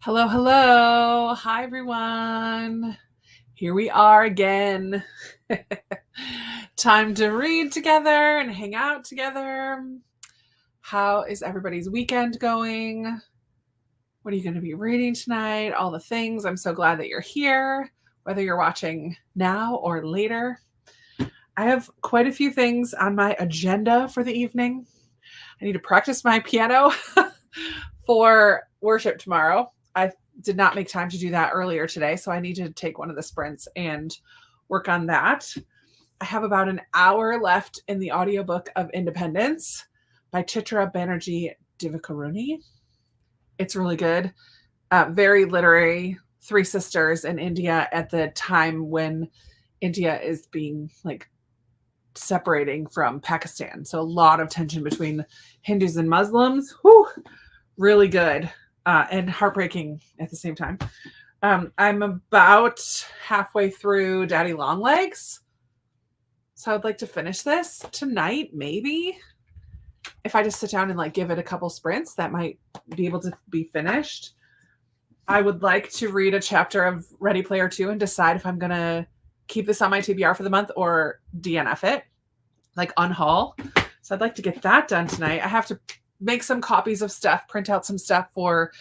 Hello, hello. Hi, everyone. Here we are again. Time to read together and hang out together. How is everybody's weekend going? What are you going to be reading tonight? All the things. I'm so glad that you're here, whether you're watching now or later. I have quite a few things on my agenda for the evening. I need to practice my piano for worship tomorrow. I did not make time to do that earlier today, so I need to take one of the sprints and work on that. I have about an hour left in the audiobook of Independence by Chitra Banerjee Divakaruni. It's really good. Very literary. Three sisters in India at the time when India is being separating from Pakistan. So a lot of tension between Hindus and Muslims. Whew, really good and heartbreaking at the same time. I'm about halfway through Daddy Longlegs. So I'd like to finish this tonight, maybe. If I just sit down and give it a couple sprints, that might be able to be finished. I would like to read a chapter of Ready Player 2 and decide if I'm going to keep this on my TBR for the month or DNF it, unhaul. So I'd like to get that done tonight. I have to make some copies of stuff, print out some stuff for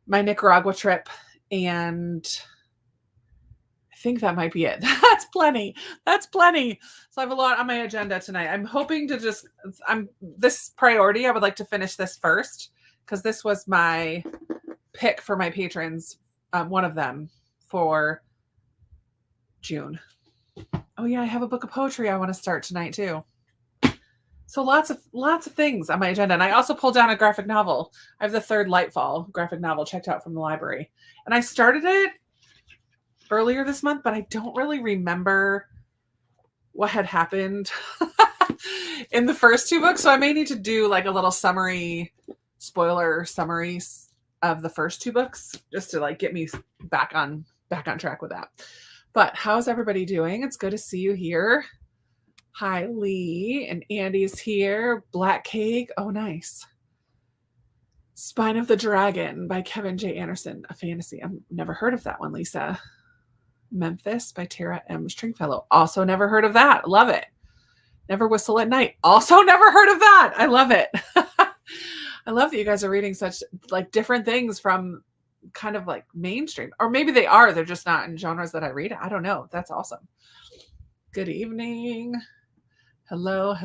my Nicaragua trip, and I think that might be it. That's plenty. So I have a lot on my agenda tonight. I'm hoping to this priority, I would like to finish this first because this was my pick for my patrons, one of them for June. Oh yeah, I have a book of poetry I want to start tonight too. So lots of things on my agenda. And I also pulled down a graphic novel. I have the third Lightfall graphic novel checked out from the library. And I started it earlier this month, but I don't really remember what had happened in the first two books. So I may need to do a little spoiler summaries of the first two books just to get me back on track with that. But how's everybody doing? It's good to see you here. Hi, Lee, and Andy's here. Black Cake. Oh, nice. Spine of the Dragon by Kevin J. Anderson, a fantasy. I've never heard of that one, Lisa. Memphis by Tara M. Stringfellow. Also never heard of that. Love it. Never Whistle at Night. Also never heard of that. I love it. I love that you guys are reading such different things from kind of mainstream. Or maybe they are. They're just not in genres that I read. I don't know. That's awesome. Good evening. Hello.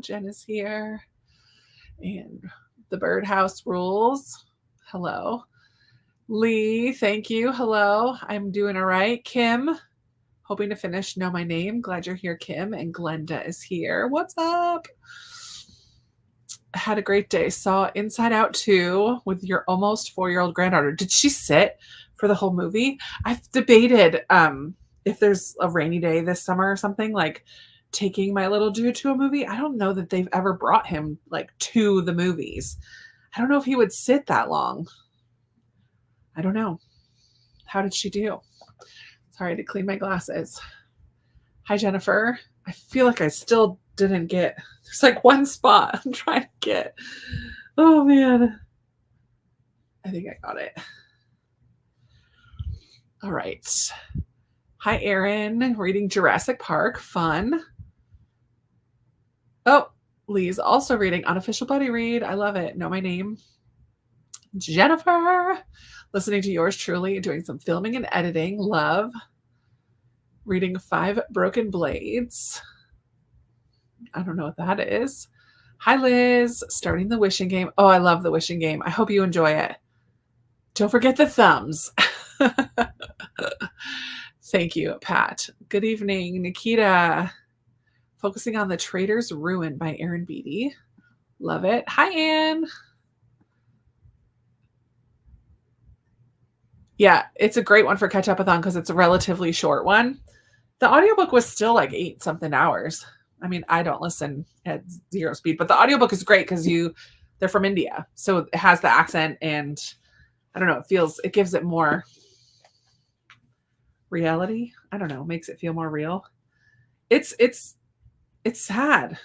Jen is here. And the Birdhouse Rules. Hello. Lee, thank you. Hello. I'm doing all right. Kim, hoping to finish Know My Name. Glad you're here, Kim. And Glenda is here. What's up? Had a great day. Saw Inside Out 2 with your almost 4-year-old granddaughter. Did she sit for the whole movie? I've debated if there's a rainy day this summer or something, taking my little dude to a movie. I don't know that they've ever brought him to the movies. I don't know if he would sit that long. I don't know. How did she do? Sorry to clean my glasses. Hi, Jennifer. I feel like I still didn't get, there's one spot I'm trying to get. Oh man. I think I got it. All right. Hi, Erin. Reading Jurassic Park. Fun. Oh, Lee's also reading Unofficial Buddy Read. I love it. Know My Name. Jennifer. Listening to yours truly, doing some filming and editing. Love. Reading 5 Broken Blades. I don't know what that is. Hi, Liz. Starting the wishing game. Oh, I love the wishing game. I hope you enjoy it. Don't forget the thumbs. Thank you, Pat. Good evening, Nikita. Focusing on the Trader's Ruin by Aaron Beatty. Love it. Hi, Anne. Yeah, it's a great one for catch-up-a-thon because it's a relatively short one. The audiobook was still 8-something hours. I mean, I don't listen at 0 speed, but the audiobook is great because they're from India. So it has the accent and I don't know, it gives it more reality. I don't know, makes it feel more real. It's sad.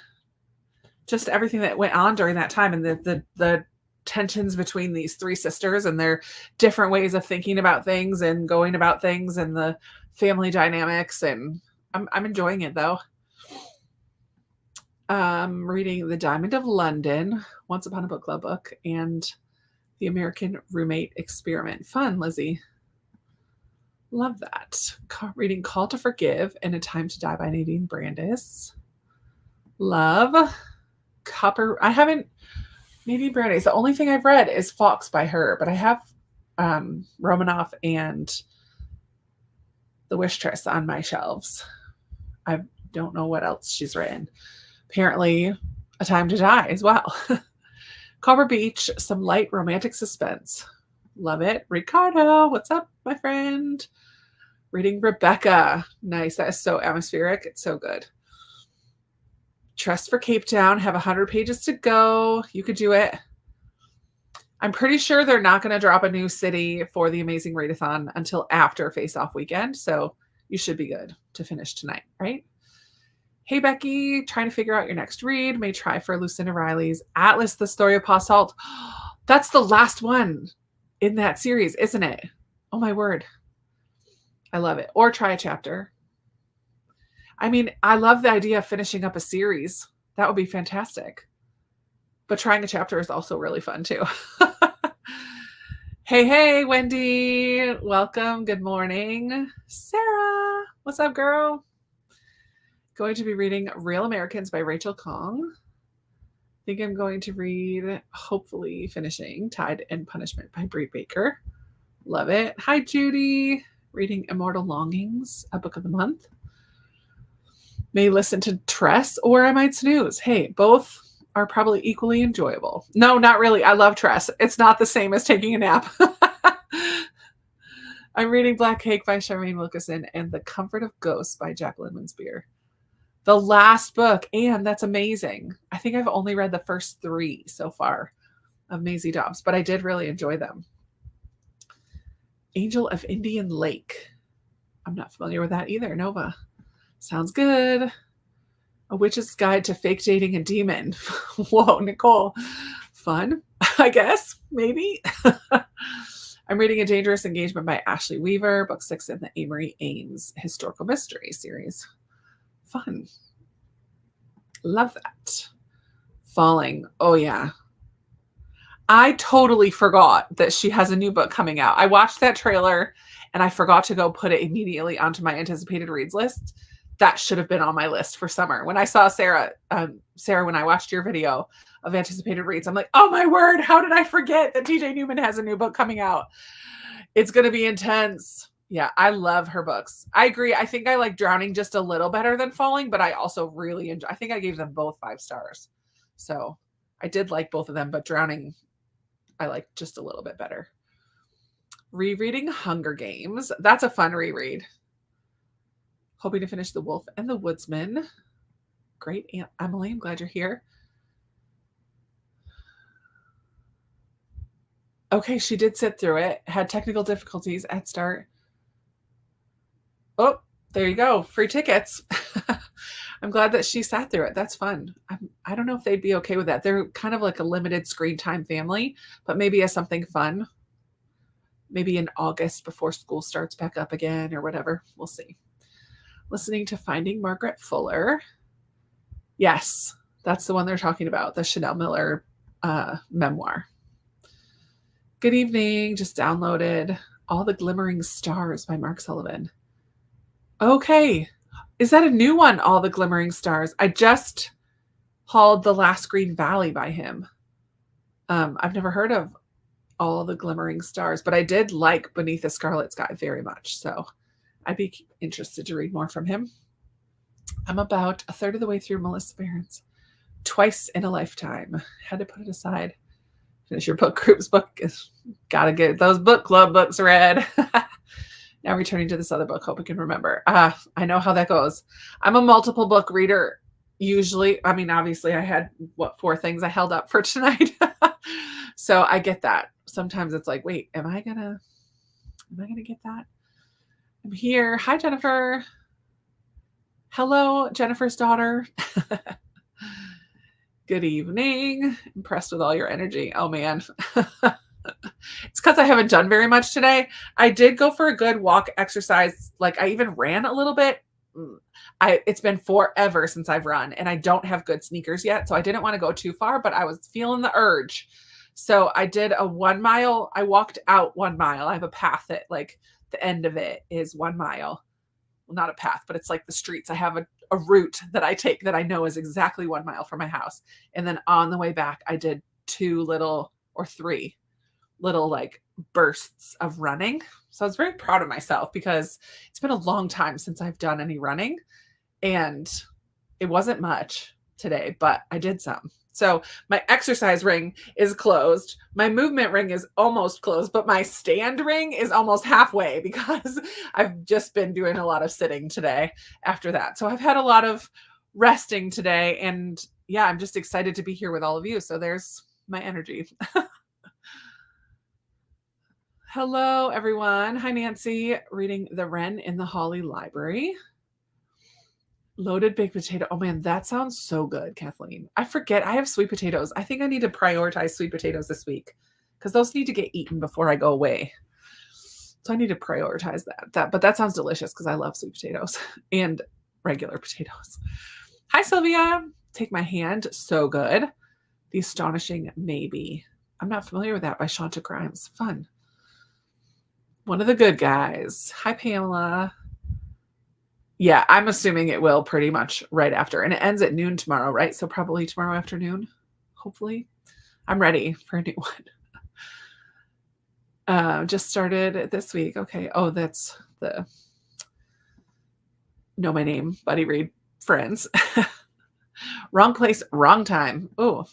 Just everything that went on during that time and the tensions between these three sisters and their different ways of thinking about things and going about things and the family dynamics. And I'm enjoying it though. Reading The Diamond of London, Once Upon a Book Club book, and The American Roommate Experiment. Fun, Lizzie. Love that. Reading Call to Forgive and A Time to Die by Nadine Brandis. Love. I haven't, Nadine Brandis, the only thing I've read is Fox by her, but I have Romanoff and The Wistress on my shelves. I don't know what else she's written. Apparently, A Time to Die as well. Carver Beach, some light romantic suspense. Love it. Ricardo, what's up, my friend? Reading Rebecca. Nice. That is so atmospheric. It's so good. Trust for Cape Town. Have 100 pages to go. You could do it. I'm pretty sure they're not going to drop a new city for the Amazing Readathon until after Face Off weekend. So you should be good to finish tonight, right? Hey, Becky, trying to figure out your next read. May try for Lucinda Riley's Atlas, The Story of Pa Salt. That's the last one in that series, isn't it? Oh, my word. I love it. Or try a chapter. I mean, I love the idea of finishing up a series. That would be fantastic. But trying a chapter is also really fun, too. Hey, Wendy. Welcome. Good morning. Sarah. What's up, girl? Going to be reading Real Americans by Rachel Khong. I think I'm going to read, hopefully finishing, Tide and Punishment by Bree Baker. Love it. Hi, Judy. Reading Immortal Longings, a book of the month. May listen to Tress or I might snooze. Hey, both are probably equally enjoyable. No, not really. I love Tress. It's not the same as taking a nap. I'm reading Black Cake by Charmaine Wilkerson and The Comfort of Ghosts by Jacqueline Winspear. The last book, and that's amazing. I think I've only read the first 3 so far of Maisie Dobbs, but I did really enjoy them. Angel of Indian Lake. I'm not familiar with that either. Nova. Sounds good. A Witch's Guide to Fake Dating a Demon. Whoa, Nicole. Fun, I guess. Maybe. I'm reading A Dangerous Engagement by Ashley Weaver, book 6 in the Amory Ames historical mystery series. Fun. Love that. Falling. Oh, yeah. I totally forgot that she has a new book coming out. I watched that trailer and I forgot to go put it immediately onto my anticipated reads list. That should have been on my list for summer. When I saw Sarah, when I watched your video of anticipated reads, I'm like, oh my word, how did I forget that TJ Newman has a new book coming out? It's going to be intense. Yeah, I love her books. I agree. I think I like Drowning just a little better than Falling, but I also really enjoy. I think I gave them both 5 stars. So I did like both of them, but Drowning I like just a little bit better. Rereading Hunger Games. That's a fun reread. Hoping to finish The Wolf and the Woodsman. Great, Aunt Emily. I'm glad you're here. Okay, she did sit through it. Had technical difficulties at start. Oh, there you go. Free tickets. I'm glad that she sat through it. That's fun. I don't know if they'd be okay with that. They're kind of like a limited screen time family, but maybe as something fun. Maybe in August before school starts back up again or whatever. We'll see. Listening to Finding Margaret Fuller. Yes, that's the one they're talking about, the Chanel Miller memoir. Good evening. Just downloaded All the Glimmering Stars by Mark Sullivan. Okay. Is that a new one, All the Glimmering Stars? I just hauled The Last Green Valley by him. I've never heard of All the Glimmering Stars, but I did like Beneath the Scarlet Sky very much. So I'd be interested to read more from him. I'm about a third of the way through Melissa Barron's Twice in a Lifetime. Had to put it aside. Finish your book group's book. Gotta get those book club books read. Now returning to this other book, hope I can remember. I know how that goes. I'm a multiple book reader usually. I mean, obviously I had 4 things I held up for tonight. So I get that. Sometimes it's like, wait, am I gonna get that? I'm here. Hi, Jennifer. Hello, Jennifer's daughter. Good evening. Impressed with all your energy. Oh man. It's because I haven't done very much today. I did go for a good walk exercise. Like I even ran a little bit. It's been forever since I've run and I don't have good sneakers yet. So I didn't want to go too far, but I was feeling the urge. So I did a 1 mile. I walked out 1 mile. I have a path that like the end of it is 1 mile. Well, not a path, but it's like the streets. I have a route that I take that I know is exactly 1 mile from my house. And then on the way back, I did 2 little or 3 little like bursts of running. So I was very proud of myself because it's been a long time since I've done any running and it wasn't much today, but I did some. So my exercise ring is closed. My movement ring is almost closed, but my stand ring is almost halfway because I've just been doing a lot of sitting today after that. So I've had a lot of resting today and yeah, I'm just excited to be here with all of you. So there's my energy. Hello, everyone. Hi, Nancy. Reading The Wren in the Holly Library. Loaded baked potato. Oh, man, that sounds so good, Kathleen. I forget. I have sweet potatoes. I think I need to prioritize sweet potatoes this week because those need to get eaten before I go away. So I need to prioritize that. But that sounds delicious because I love sweet potatoes and regular potatoes. Hi, Sylvia. Take My Hand. So good. The Astonishing Maybe. I'm not familiar with that by Shonta Grimes. Fun. One of the good guys. Hi, Pamela. Yeah, I'm assuming it will pretty much right after. And it ends at noon tomorrow, right? So probably tomorrow afternoon, hopefully. I'm ready for a new one. Just started this week. Okay. Oh, that's the Know My Name, Buddy Read Friends. Wrong place, wrong time. Oh,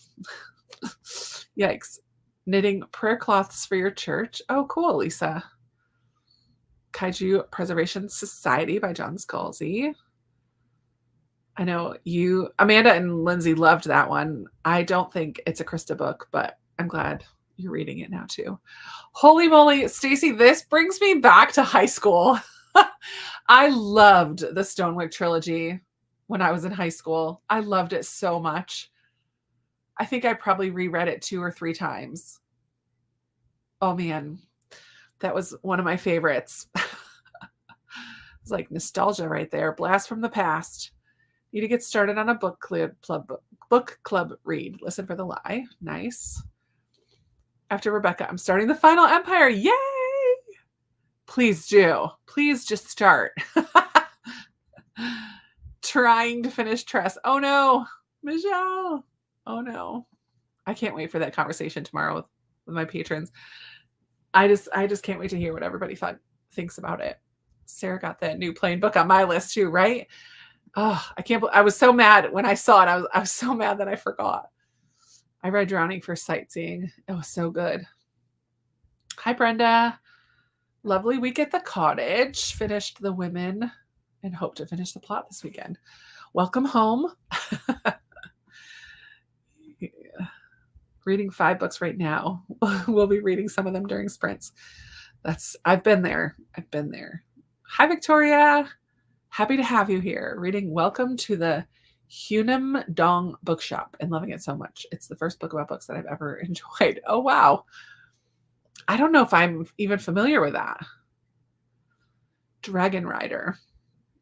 yikes. Knitting prayer cloths for your church. Oh, cool, Lisa. Kaiju Preservation Society by John Scalzi. I know you, Amanda and Lindsay loved that one. I don't think it's a Krista book, but I'm glad you're reading it now too. Holy moly, Stacy, this brings me back to high school. I loved the Stonewick trilogy when I was in high school. I loved it so much. I think I probably reread it 2 or 3 times. Oh man. That was one of my favorites. It's like nostalgia right there. Blast from the past. Need to get started on a book club read. Listen for the Lie. Nice. After Rebecca, I'm starting The Final Empire. Yay! Please do. Please just start. Trying to finish Tress. Oh no, Michelle. Oh no. I can't wait for that conversation tomorrow with my patrons. I just can't wait to hear what everybody thinks about it. Sarah got that new plain book on my list too, right? Oh, I was so mad when I saw it. I was so mad that I forgot. I read Drowning for Sightseeing. It was so good. Hi, Brenda. Lovely week at the cottage. Finished The Women and hope to finish The Plot this weekend. Welcome home. Yeah. Reading 5 books right now. We'll be reading some of them during sprints. I've been there. Hi, Victoria. Happy to have you here. Reading Welcome to the Hunim Dong Bookshop and loving it so much. It's the first book about books that I've ever enjoyed. Oh, wow. I don't know if I'm even familiar with that. Dragon Rider.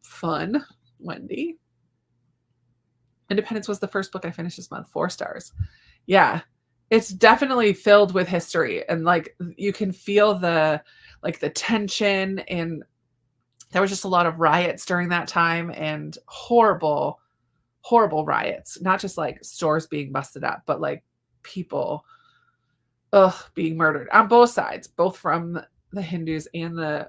Fun. Wendy. Independence was the first book I finished this month. 4 stars. Yeah. It's definitely filled with history and like you can feel the tension, and there was just a lot of riots during that time and horrible riots, not just like stores being busted up, but like people being murdered on both sides, both from the Hindus and the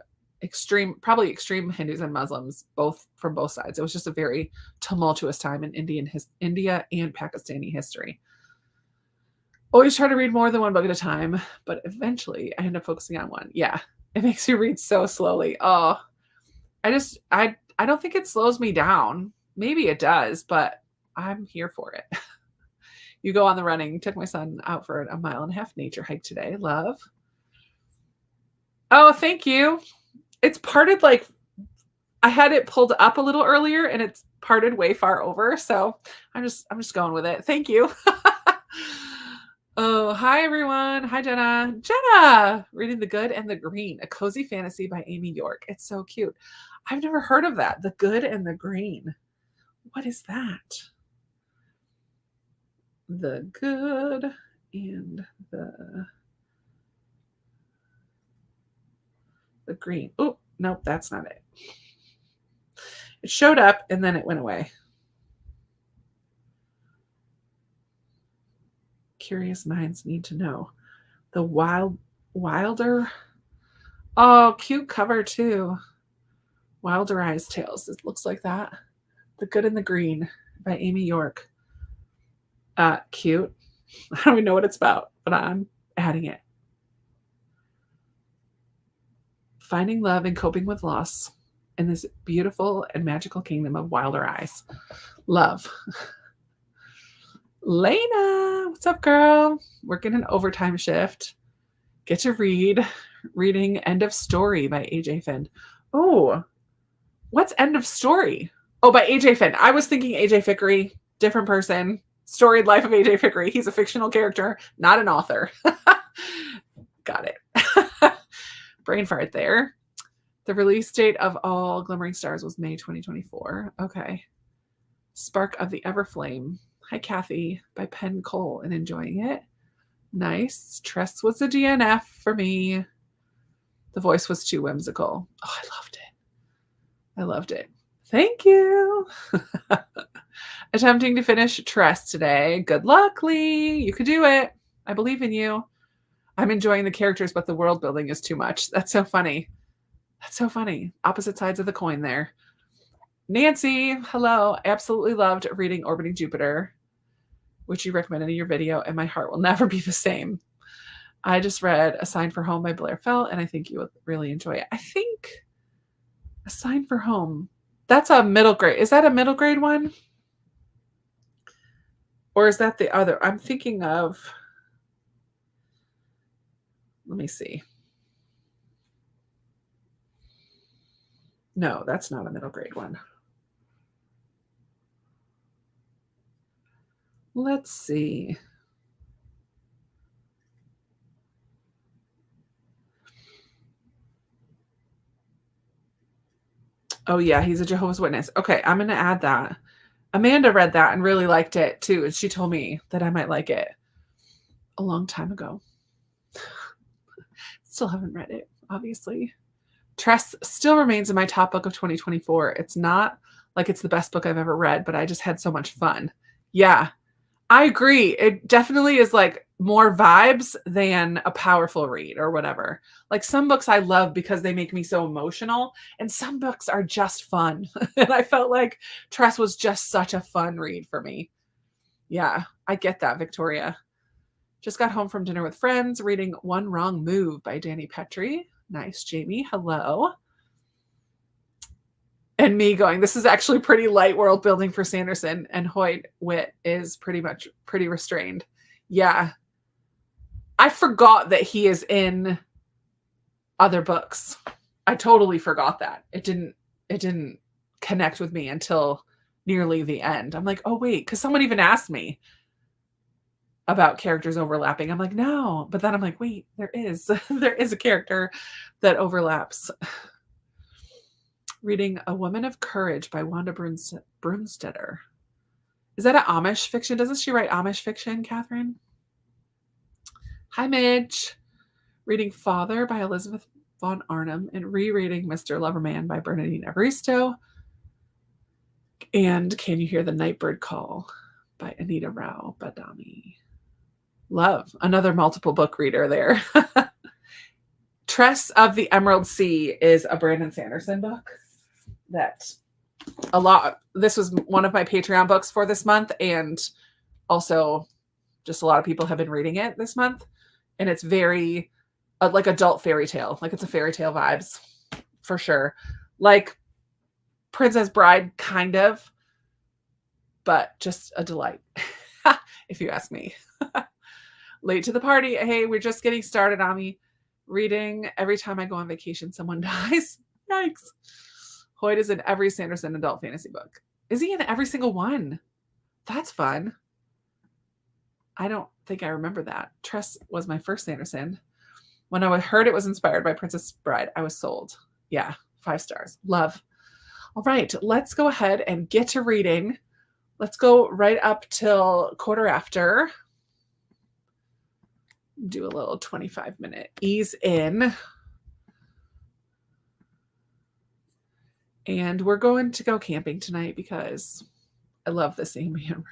probably extreme Hindus and Muslims, both from both sides. It was just a very tumultuous time in India and Pakistani history. Always try to read more than 1 book at a time, but eventually I end up focusing on one. Yeah, it makes you read so slowly. Oh, I don't think it slows me down. Maybe it does, but I'm here for it. You go on the running. Took my son out for a 1.5 mile nature hike today. Love. Oh, thank you. It's parted like I had it pulled up a little earlier and it's parted way far over. So I'm just going with it. Thank you. Oh, hi everyone. Hi Jenna. Jenna, reading The Good and the Green, a cozy fantasy by Amy York. It's so cute. I've never heard of that. The Good and the Green. What is that? The Good and the Green. Oh, nope, that's not it. It showed up and then it went away. Curious minds need to know. The Wilder. Oh, cute cover too. Wilder Eyes Tales. It looks like that. The Good and the Green by Amy York. Cute. I don't even know what it's about, but I'm adding it. Finding love and coping with loss in this beautiful and magical kingdom of Wilder Eyes. Love. Lena, what's up, girl? Working an overtime shift. Get to reading End of Story by AJ Finn. Oh, what's End of Story? Oh, by AJ Finn. I was thinking AJ Fickery, different person. Storied Life of AJ Fickery. He's a fictional character, not an author. Got it. Brain fart there. The release date of All Glimmering Stars was May 2024. Okay. Spark of the Everflame. Hi, Kathy, by Penn Cole, and enjoying it. Nice. Tress was a DNF for me. The voice was too whimsical. Oh, I loved it. I loved it. Thank you. Attempting to finish Tress today. Good luck, Lee. You could do it. I believe in you. I'm enjoying the characters, but the world building is too much. That's so funny. That's so funny. Opposite sides of the coin there. Nancy, hello. Absolutely loved reading Orbiting Jupiter, which you recommended in your video, and my heart will never be the same. I just read A Sign for Home by Blair Fell, and I think you would really enjoy it. I think A Sign for Home, that's a middle grade. Is that a middle grade one? Or is that the other? I'm thinking of, let me see. No, that's not a middle grade one. Let's see. Oh, yeah, he's a Jehovah's Witness. Okay, I'm going to add that. Amanda read that and really liked it too. And she told me that I might like it a long time ago. Still haven't read it, obviously. Tress still remains in my top book of 2024. It's not like it's the best book I've ever read, but I just had so much fun. Yeah, I agree. It definitely is like more vibes than a powerful read or whatever. Like some books I love because they make me so emotional, and some books are just fun. And I felt like Tress was just such a fun read for me. Yeah, I get that, Victoria. Just got home from dinner with friends, reading One Wrong Move by Danny Petrie. Nice, Jamie. Hello. And me going, this is actually pretty light world building for Sanderson, and Hoyt Witt is pretty restrained. Yeah. I forgot that he is in other books. I totally forgot that. It didn't connect with me until nearly the end. I'm like, oh wait, because someone even asked me about characters overlapping. I'm like, no. But then I'm like, wait, there is a character that overlaps. Reading A Woman of Courage by Wanda Brunstetter. Is that an Amish fiction? Doesn't she write Amish fiction, Catherine? Hi, Midge. Reading Father by Elizabeth Von Arnim and rereading Mr. Loverman by Bernardine Evaristo. And Can You Hear the Nightbird Call by Anita Rao Badami. Love. Another multiple book reader there. Tress of the Emerald Sea is a Brandon Sanderson book that this was one of my Patreon books for this month, and also just a lot of people have been reading it this month, and it's very like adult fairy tale. Like it's a fairy tale vibes for sure. Like Princess Bride kind of, but just a delight if you ask me. Late to the party. Hey, we're just getting started, Ami. Reading Every Time I Go on Vacation, Someone Dies. Yikes. Hoyt is in every Sanderson adult fantasy book. Is he in every single one? That's fun. I don't think I remember that. Tress was my first Sanderson. When I heard it was inspired by Princess Bride, I was sold. Yeah, 5 stars. Love. All right, let's go ahead and get to reading. Let's go right up till quarter after. Do a little 25-minute ease in. And we're going to go camping tonight because I love this ambient room.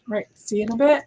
Right, see you in a bit.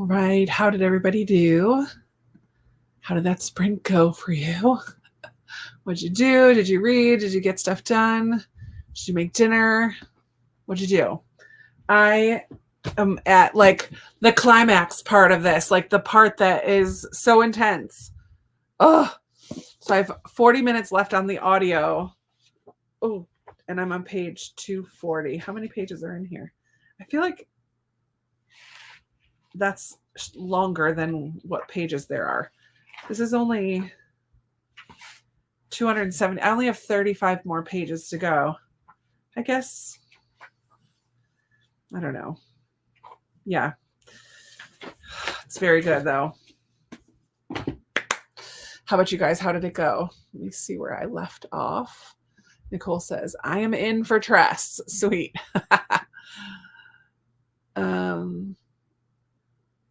All right. How did everybody do? How did that sprint go for you? What'd you do? Did you read? Did you get stuff done? Did you make dinner? What'd you do? I am at like the climax part of this, like the part that is so intense. Oh, so I have 40 minutes left on the audio. Oh, and I'm on page 240. How many pages are in here? I feel like that's longer than what pages there are. This is only 270. I only have 35 more pages to go. I guess, I don't know. Yeah. It's very good though. How about you guys? How did it go? Let me see where I left off. Nicole says, I am in for Tress. Sweet.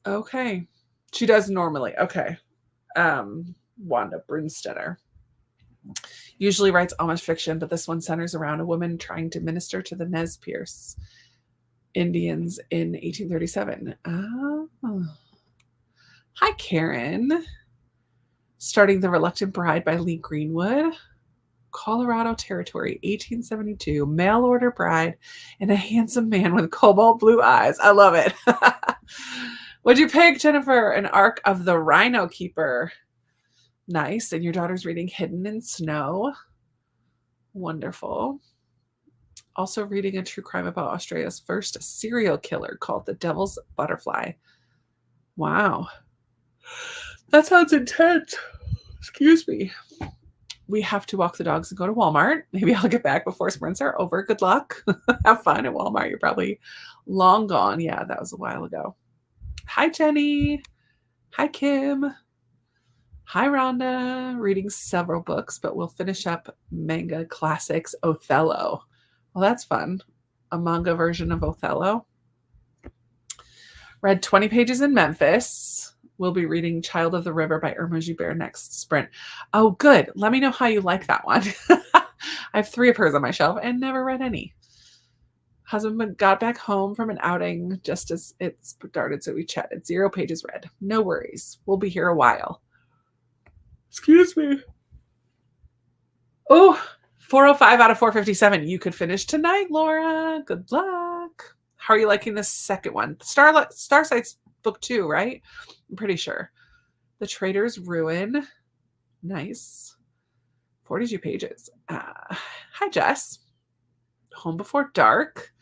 Okay. She does normally. Okay. Wanda Brunstetter usually writes Amish fiction, but this one centers around a woman trying to minister to the Nez Perce Indians in 1837. Oh. Hi, Karen. Starting The Reluctant Bride by Lee Greenwood. Colorado Territory, 1872. Mail order bride and a handsome man with cobalt blue eyes. I love it. What'd you pick, Jennifer? An Arc of the Rhino Keeper. Nice. And your daughter's reading Hidden in Snow. Wonderful. Also reading a true crime about Australia's first serial killer called The Devil's Butterfly. Wow. That sounds intense. Excuse me. We have to walk the dogs and go to Walmart. Maybe I'll get back before sprints are over. Good luck. Have fun at Walmart. You're probably long gone. Yeah, that was a while ago. Hi, Jenny. Hi, Kim. Hi, Rhonda. Reading several books, but we'll finish up manga classics Othello. Well, that's fun. A manga version of Othello. Read 20 pages in Memphis. We'll be reading Child of the River by Irma Joubert next sprint. Oh, good. Let me know how you like that one. I have 3 of hers on my shelf and never read any. Husband got back home from an outing just as it started, so we chatted. 0 pages read. No worries. We'll be here a while. Excuse me. Oh, 405 out of 457. You could finish tonight, Laura. Good luck. How are you liking the second one? Starsight's book 2, right? I'm pretty sure. The Trader's Ruin. Nice. 42 pages. Hi, Jess. Home Before Dark.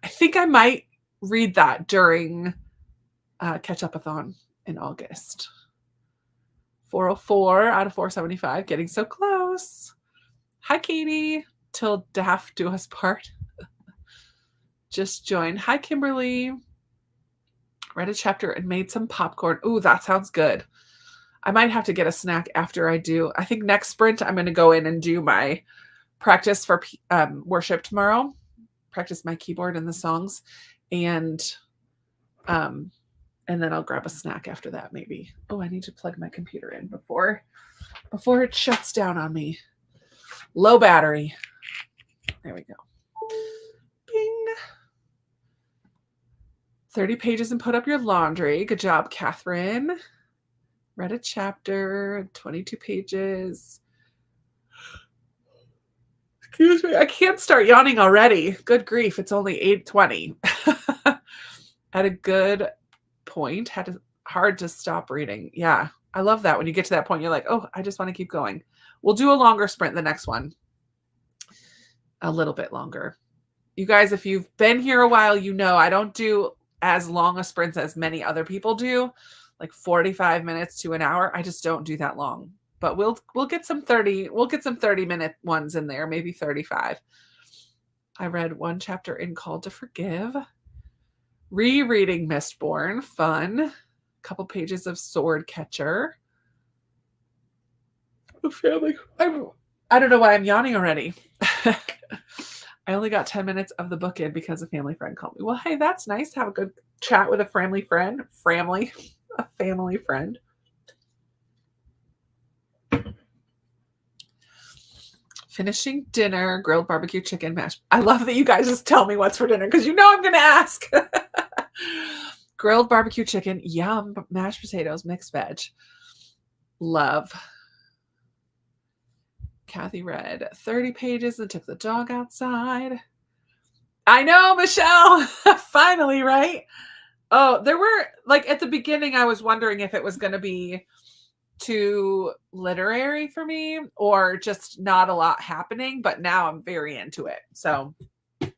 I think I might read that during Catch-Up-a-thon in August. 404 out of 475. Getting so close. Hi, Katie. Till Death Do Us Part. Just joined. Hi, Kimberly. Read a chapter and made some popcorn. Ooh, that sounds good. I might have to get a snack after I do. I think next sprint, I'm going to go in and do my practice for worship tomorrow. Practice my keyboard and the songs. And then I'll grab a snack after that, maybe. Oh, I need to plug my computer in before it shuts down on me. Low battery. There we go. Bing. 30 pages and put up your laundry. Good job, Catherine. Read a chapter, 22 pages. Excuse me, I can't start yawning already. Good grief, it's only 8:20. At a good point, hard to stop reading. Yeah, I love that. When you get to that point, you're like, oh, I just want to keep going. We'll do a longer sprint the next one. A little bit longer. You guys, if you've been here a while, you know I don't do as long a sprints as many other people do, like 45 minutes to an hour. I just don't do that long. But we'll get some 30-minute ones in there, maybe 35. I read 1 chapter in Called to Forgive. Rereading Mistborn, fun. A couple pages of Sword Catcher. I don't know why I'm yawning already. I only got 10 minutes of the book in because a family friend called me. Well, hey, that's nice. Have a good chat with a family friend. A family friend. Finishing dinner, grilled barbecue chicken mash. I love that you guys just tell me what's for dinner because you know I'm going to ask. Grilled barbecue chicken, yum, mashed potatoes, mixed veg. Love. Kathy read 30 pages and took the dog outside. I know, Michelle. Finally, right? Oh, there were, like, at the beginning, I was wondering if it was going to be too literary for me or just not a lot happening, but now I'm very into it. So I'm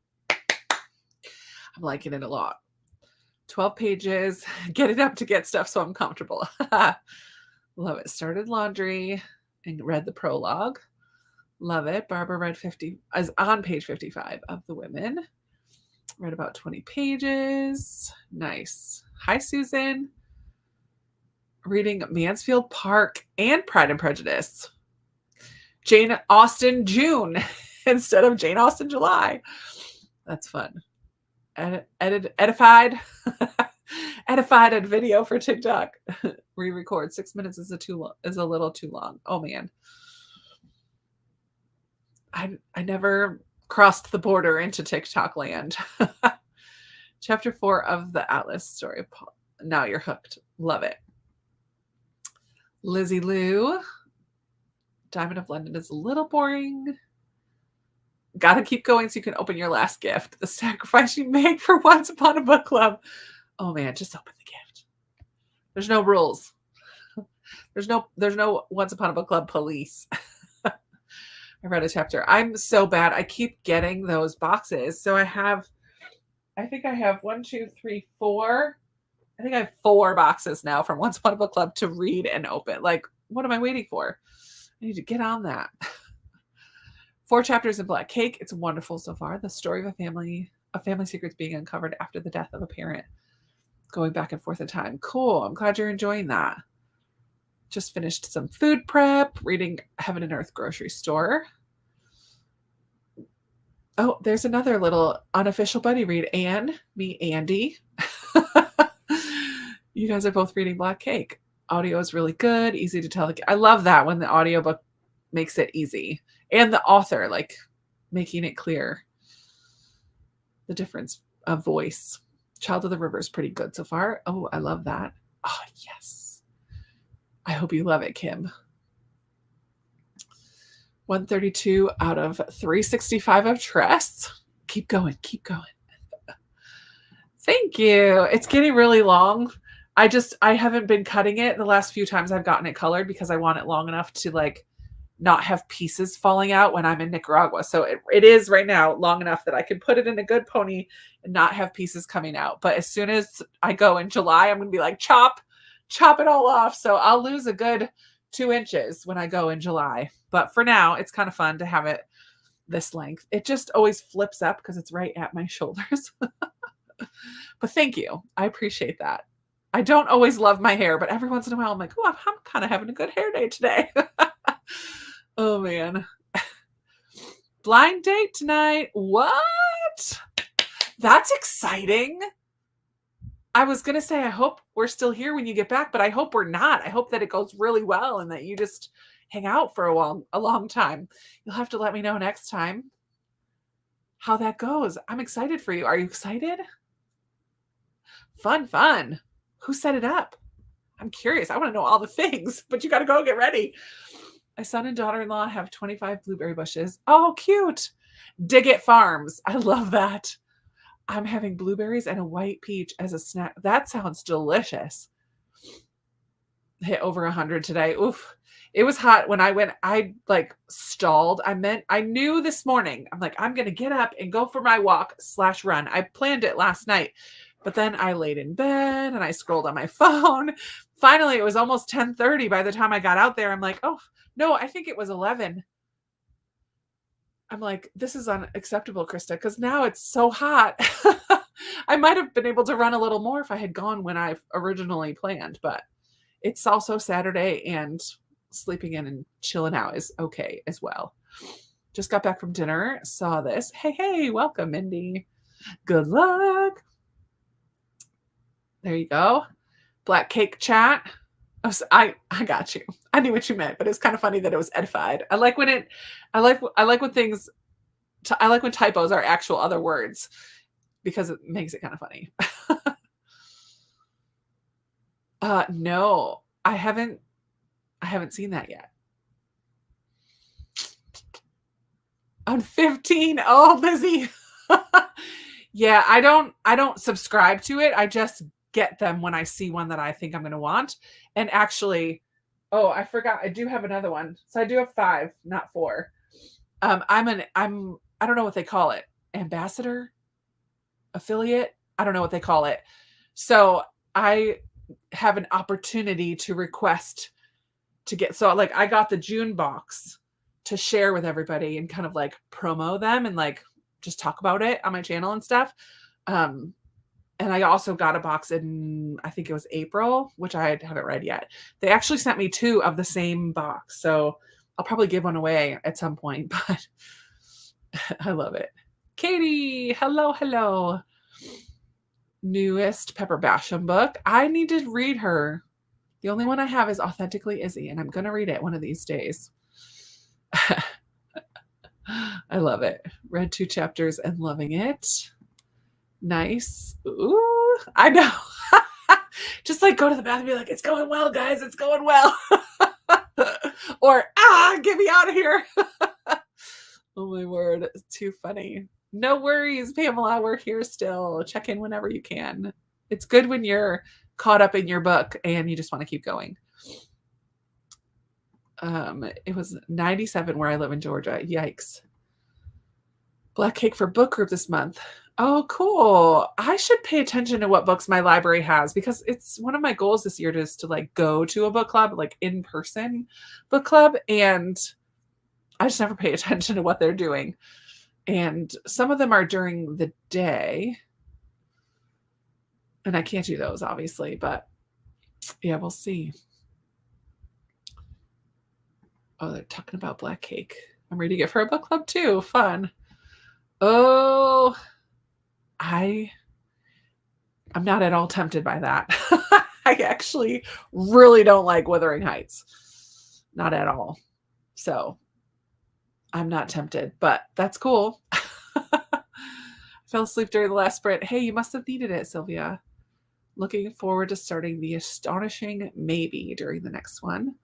liking it a lot. 12 pages, get it up to get stuff so I'm comfortable. Love it. Started laundry and read the prologue. Love it. Barbara read 50, is on page 55 of The Women. Read about 20 pages. Nice. Hi, Susan. Reading Mansfield Park and Pride and Prejudice. Jane Austen June instead of Jane Austen July. That's fun. Edified. Edified at video for TikTok. Re-record. 6 minutes is a little too long. Oh man. I never crossed the border into TikTok land. Chapter 4 of the Atlas story. Now you're hooked. Love it. Lizzie Lou. Diamond of London is a little boring. Gotta keep going so you can open your last gift. The sacrifice you make for Once Upon a Book Club. Oh man, just open the gift. There's no rules. There's no Once Upon a Book Club police. I read a chapter. I'm so bad. I keep getting those boxes. So I think I have 1, 2, 3, 4. I think I have 4 boxes now from Once Upon a Book Club to read and open. Like, what am I waiting for? I need to get on that. 4 chapters in Black Cake. It's wonderful so far. The story of family secrets being uncovered after the death of a parent. Going back and forth in time. Cool. I'm glad you're enjoying that. Just finished some food prep, reading Heaven and Earth Grocery Store. Oh, there's another little unofficial buddy read. Andy. You guys are both reading Black Cake. Audio is really good, easy to tell. I love that when the audiobook makes it easy. And the author, like, making it clear. The difference of voice. Child of the River is pretty good so far. Oh, I love that. Oh, yes. I hope you love it, Kim. 132 out of 365 of Tress. Keep going. Keep going. Thank you. It's getting really long. I haven't been cutting it the last few times I've gotten it colored because I want it long enough to, like, not have pieces falling out when I'm in Nicaragua. So it is right now long enough that I can put it in a good pony and not have pieces coming out. But as soon as I go in July, I'm going to be like, chop it all off. So I'll lose a good 2 inches when I go in July. But for now, it's kind of fun to have it this length. It just always flips up because it's right at my shoulders. But thank you. I appreciate that. I don't always love my hair, but every once in a while I'm like, oh, I'm kind of having a good hair day today. Oh man. Blind date tonight. What? That's exciting. I was going to say, I hope we're still here when you get back, but I hope we're not. I hope that it goes really well and that you just hang out for a long time. You'll have to let me know next time how that goes. I'm excited for you. Are you excited? Fun. Who set it up? I'm curious. I want to know all the things, but you got to go get ready. My son and daughter-in-law have 25 blueberry bushes. Oh, cute. Diggett Farms. I love that. I'm having blueberries and a white peach as a snack. That sounds delicious. Hit over 100 today. Oof. It was hot when I went. I stalled. I knew this morning. I'm like, I'm going to get up and go for my walk/run. I planned it last night, but then I laid in bed and I scrolled on my phone. Finally, it was almost 10:30 by the time I got out there. I'm like, oh, no, I think it was 11. I'm like, this is unacceptable, Krista, because now it's so hot. I might have been able to run a little more if I had gone when I originally planned, but it's also Saturday and sleeping in and chilling out is okay as well. Just got back from dinner, saw this. Hey, welcome, Mindy. Good luck. There you go. Black Cake chat. I got you. I knew what you meant, but it was kind of funny that it was edified. I like when typos are actual other words because it makes it kind of funny. No, I haven't seen that yet. On 15. Oh, Lizzie. Yeah, I don't subscribe to it. I just get them when I see one that I think I'm going to want. And actually, oh, I forgot. I do have another one. So I do have 5, not 4. I don't know what they call it. Ambassador, affiliate. I don't know what they call it. So I have an opportunity to request to get, so like I got the June box to share with everybody and kind of like promo them and like just talk about it on my channel and stuff. Um, and I also got a box in, I think it was April, which I haven't read yet. They actually sent me 2 of the same box. So I'll probably give one away at some point, but I love it. Katie, hello, hello. Newest Pepper Basham book. I need to read her. The only one I have is Authentically Izzy, and I'm going to read it one of these days. I love it. Read 2 chapters and loving it. Nice. Ooh, I know. Just like go to the bathroom and be like, it's going well, guys. It's going well. Or, get me out of here. Oh my word. It's too funny. No worries, Pamela. We're here still. Check in whenever you can. It's good when you're caught up in your book and you just want to keep going. It was 97 where I live in Georgia. Yikes. Black Cake for book group this month. Oh, cool. I should pay attention to what books my library has because it's one of my goals this year just to like go to a book club, like in-person book club. And I just never pay attention to what they're doing. And some of them are during the day. And I can't do those, obviously, but yeah, we'll see. Oh, they're talking about Black Cake. I'm ready to give her a book club too. Fun. Oh, I'm not at all tempted by that. I actually really don't like Wuthering Heights. Not at all. So I'm not tempted, but that's cool. I fell asleep during the last sprint. Hey, you must have needed it, Sylvia. Looking forward to starting The Astonishing Maybe during the next one.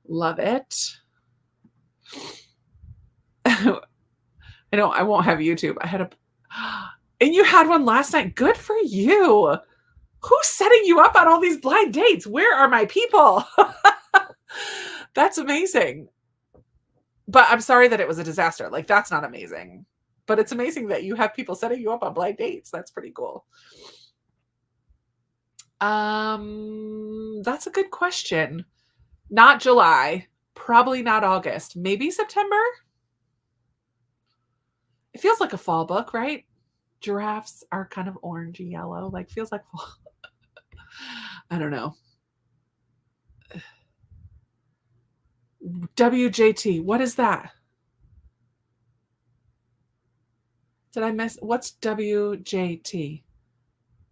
Love it. I know I won't have YouTube. And you had one last night. Good for you. Who's setting you up on all these blind dates? Where are my people? That's amazing. But I'm sorry that it was a disaster. Like, that's not amazing. But it's amazing that you have people setting you up on blind dates. That's pretty cool. That's a good question. Not July. Probably not August. Maybe September? It feels like a fall book, right? Giraffes are kind of orangey yellow. Like, feels like fall. I don't know. WJT. What is that? Did I miss? What's WJT?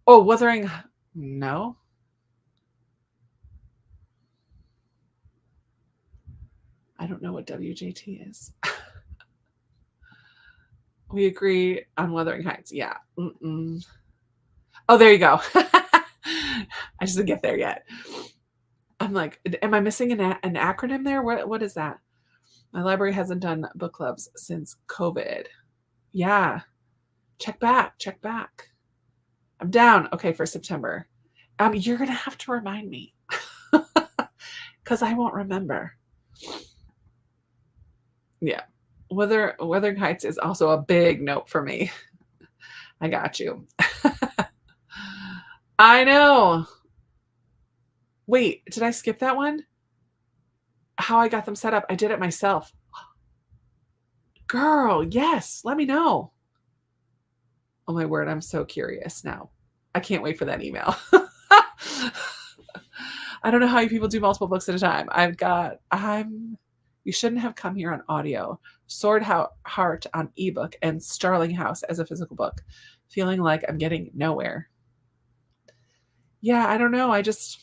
Oh, Wuthering. No. I don't know what WJT is. We agree on Wuthering Heights. Yeah. Mm-mm. Oh, there you go. I just didn't get there yet. I'm like, am I missing an acronym there? What is that? My library hasn't done book clubs since COVID. Yeah. Check back. I'm down. Okay, for September. You're going to have to remind me because I won't remember. Yeah. Wuthering Heights is also a big note for me. I got you. I know. Wait, did I skip that one? How I got them set up. I did it myself. Girl, yes. Let me know. Oh my word, I'm so curious now. I can't wait for that email. I don't know how you people do multiple books at a time. You shouldn't have come here on audio, Sword Heart on ebook, and Starling House as a physical book. Feeling like I'm getting nowhere. Yeah, I don't know. I just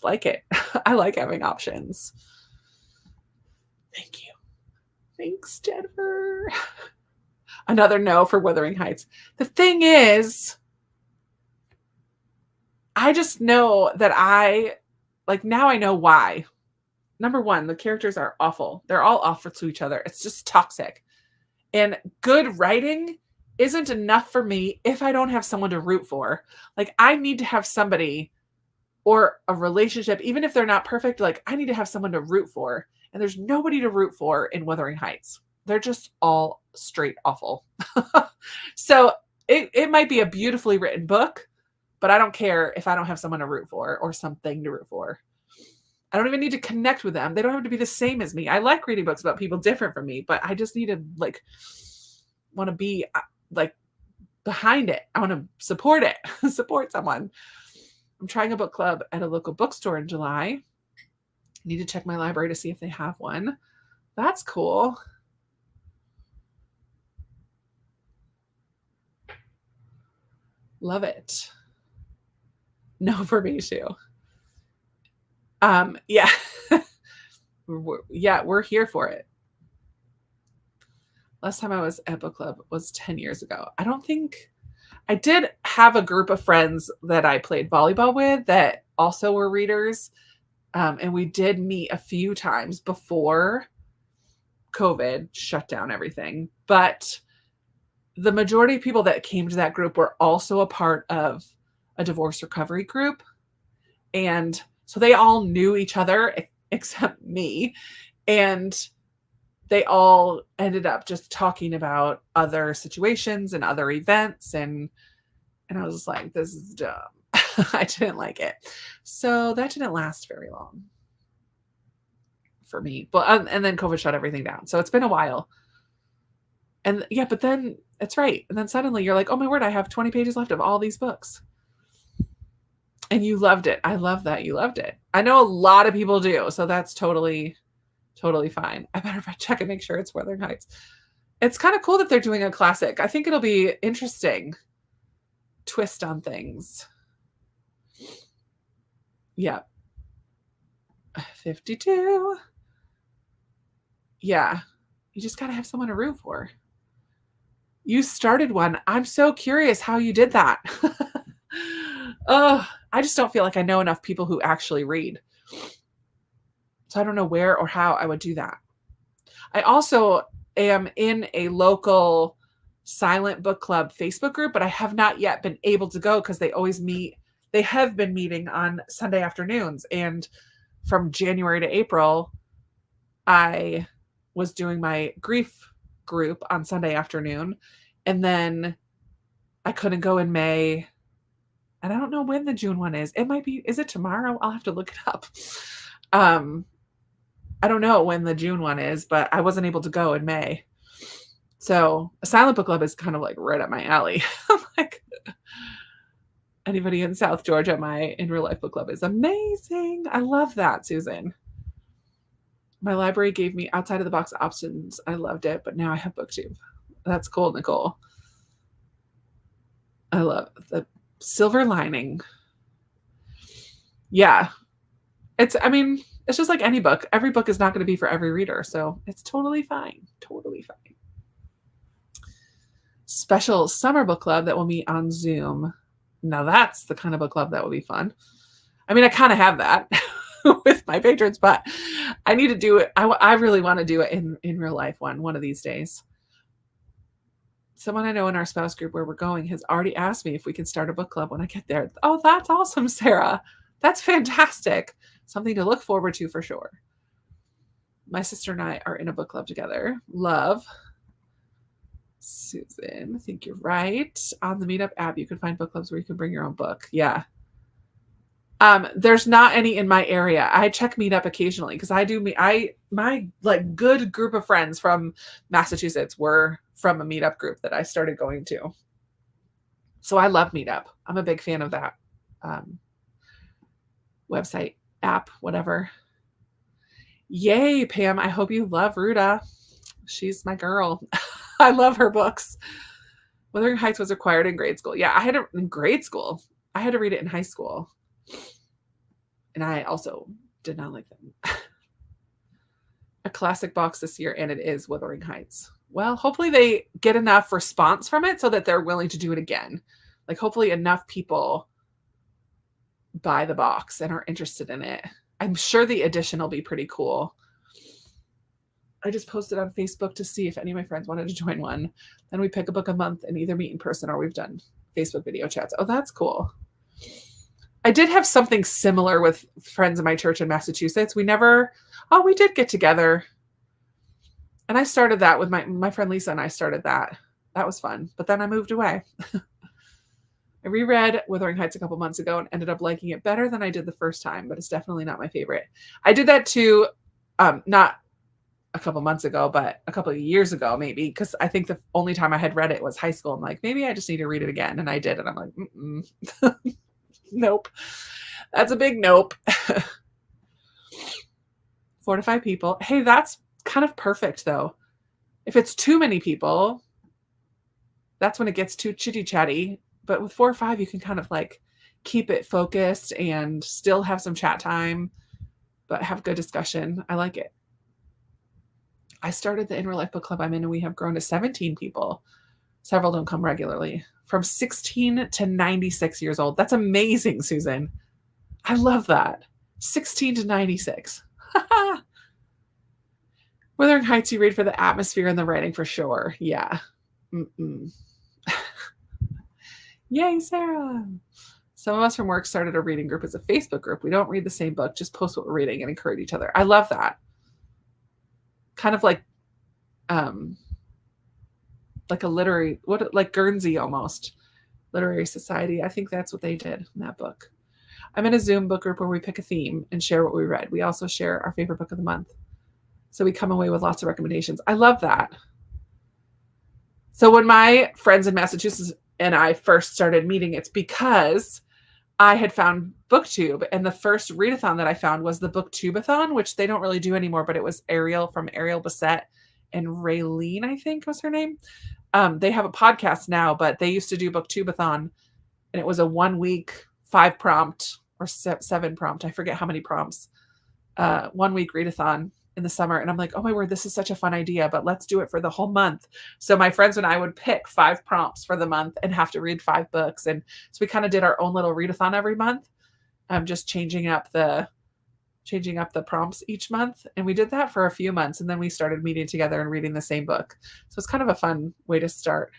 like it. I like having options. Thank you. Thanks, Jennifer. Another no for Wuthering Heights. The thing is, I just know that I like now I know why. Number one, the characters are awful. They're all awful to each other. It's just toxic. And good writing isn't enough for me if I don't have someone to root for. Like I need to have somebody or a relationship, even if they're not perfect, like I need to have someone to root for. And there's nobody to root for in Wuthering Heights. They're just all straight awful. So it might be a beautifully written book, but I don't care if I don't have someone to root for or something to root for. I don't even need to connect with them. They don't have to be the same as me. I like reading books about people different from me, but I just need to like want to be like behind it. I want to support it, support someone. I'm trying a book club at a local bookstore in July. I need to check my library to see if they have one. That's cool. Love it. No, for me too. Yeah. We're here for it. Last time I was at book club was 10 years ago. I don't think I did have a group of friends that I played volleyball with that also were readers. And we did meet a few times before COVID shut down everything. But the majority of people that came to that group were also a part of a divorce recovery group. And so they all knew each other except me. And they all ended up just talking about other situations and other events. And I was just like, this is dumb. I didn't like it. So that didn't last very long for me. But and then COVID shut everything down. So it's been a while. And yeah, but then it's right. And then suddenly you're like, oh my word, I have 20 pages left of all these books. And you loved it. I love that you loved it. I know a lot of people do. So that's totally fine. I better check and make sure it's Wuthering Heights. It's kind of cool that they're doing a classic. I think it'll be interesting. Twist on things. Yeah. 52. Yeah. You just got to have someone to root for. You started one. I'm so curious how you did that. Oh, I just don't feel like I know enough people who actually read. So I don't know where or how I would do that. I also am in a local silent book club Facebook group, but I have not yet been able to go because they always meet. They have been meeting on Sunday afternoons. And from January to April, I was doing my grief group on Sunday afternoon. And then I couldn't go in May. And I don't know when the June one is. It might be, is it tomorrow? I'll have to look it up. I don't know when the June one is, but I wasn't able to go in May. So a silent book club is kind of like right up my alley. Like anybody in South Georgia, my in real life book club is amazing. I love that, Susan. My library gave me outside of the box options. I loved it, but now I have BookTube. That's cool, Nicole. I love the silver lining. Yeah. It's just like any book. Every book is not going to be for every reader. So it's totally fine. Totally fine. Special summer book club that will meet on Zoom. Now that's the kind of book club that will be fun. I mean, I kind of have that with my patrons, but I need to do it. I really want to do it in real life one of these days. Someone I know in our spouse group where we're going has already asked me if we can start a book club when I get there. Oh, that's awesome, Sarah. That's fantastic. Something to look forward to for sure. My sister and I are in a book club together. Love. Susan, I think you're right. On the Meetup app, you can find book clubs where you can bring your own book. Yeah. There's not any in my area. I check Meetup occasionally because my like good group of friends from Massachusetts were from a Meetup group that I started going to. So I love Meetup. I'm a big fan of that website, app, whatever. Yay, Pam. I hope you love Ruta. She's my girl. I love her books. Wuthering Heights was required in grade school. Yeah, I had it in grade school. I had to read it in high school. And I also did not like them. A classic box this year, and it is Wuthering Heights. Well, hopefully they get enough response from it so that they're willing to do it again. Like hopefully enough people buy the box and are interested in it. I'm sure the edition will be pretty cool. I just posted on Facebook to see if any of my friends wanted to join one. Then we pick a book a month and either meet in person or we've done Facebook video chats. Oh, that's cool. I did have something similar with friends in my church in Massachusetts. We did get together. And I started that with my friend Lisa, and I started that. That was fun. But then I moved away. I reread Wuthering Heights a couple months ago and ended up liking it better than I did the first time, but it's definitely not my favorite. I did that too, not a couple months ago, but a couple of years ago, maybe, because I think the only time I had read it was high school. I'm like, maybe I just need to read it again. And I did. And I'm like, nope. That's a big nope. 4 to 5 people. Hey, that's kind of perfect though. If it's too many people, that's when it gets too chitty chatty. But with 4 or 5, you can kind of like keep it focused and still have some chat time, but have good discussion. I like it. I started the In Real Life book club I'm in, and we have grown to 17 people. Several don't come regularly. From 16 to 96 years old. That's amazing, Susan. I love that. 16 to 96. Wuthering Heights you read for the atmosphere and the writing for sure. Yeah. Yay, Sarah. Some of us from work started a reading group as a Facebook group. We don't read the same book, just post what we're reading and encourage each other. I love that. Kind of like a literary, like Guernsey almost. Literary Society. I think that's what they did in that book. I'm in a Zoom book group where we pick a theme and share what we read. We also share our favorite book of the month. So we come away with lots of recommendations. I love that. So when my friends in Massachusetts and I first started meeting, it's because I had found BookTube, and the first readathon that I found was the BookTubeathon, which they don't really do anymore, but it was Ariel from Ariel Bissett and Raylene, I think was her name. They have a podcast now, but they used to do BookTubeathon, and it was a 1 week 5 prompt or 7 prompt. I forget how many prompts. 1 week readathon in the summer. And I'm like, oh my word, this is such a fun idea, but let's do it for the whole month. So my friends and I would pick 5 prompts for the month and have to read 5 books. And so we kind of did our own little readathon every month. Just changing up the prompts each month. And we did that for a few months. And then we started meeting together and reading the same book. So it's kind of a fun way to start.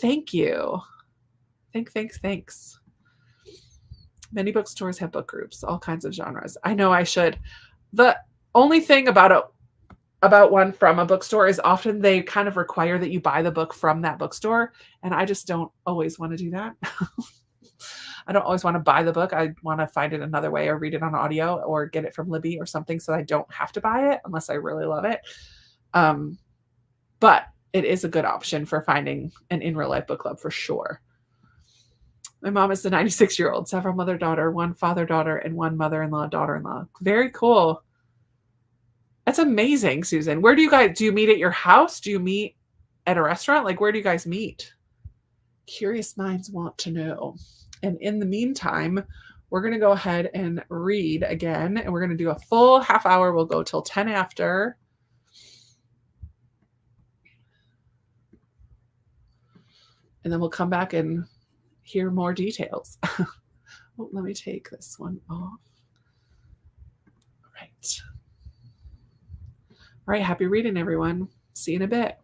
Thank you. Thanks. Many bookstores have book groups, all kinds of genres. I know I should. The only thing about one from a bookstore is often they kind of require that you buy the book from that bookstore. And I just don't always want to do that. I don't always want to buy the book. I want to find it another way or read it on audio or get it from Libby or something so I don't have to buy it unless I really love it. But it is a good option for finding an In Real Life book club for sure. My mom is the 96-year-old, several mother-daughter, 1 father-daughter, and 1 mother-in-law, daughter-in-law. Very cool. That's amazing, Susan. Where do you meet at your house? Do you meet at a restaurant? Like, where do you guys meet? Curious minds want to know. And in the meantime, we're going to go ahead and read again. And we're going to do a full half hour. We'll go till 10 after. And then we'll come back and hear more details. Oh, let me take this one off. Right. All right. Happy reading, everyone. See you in a bit.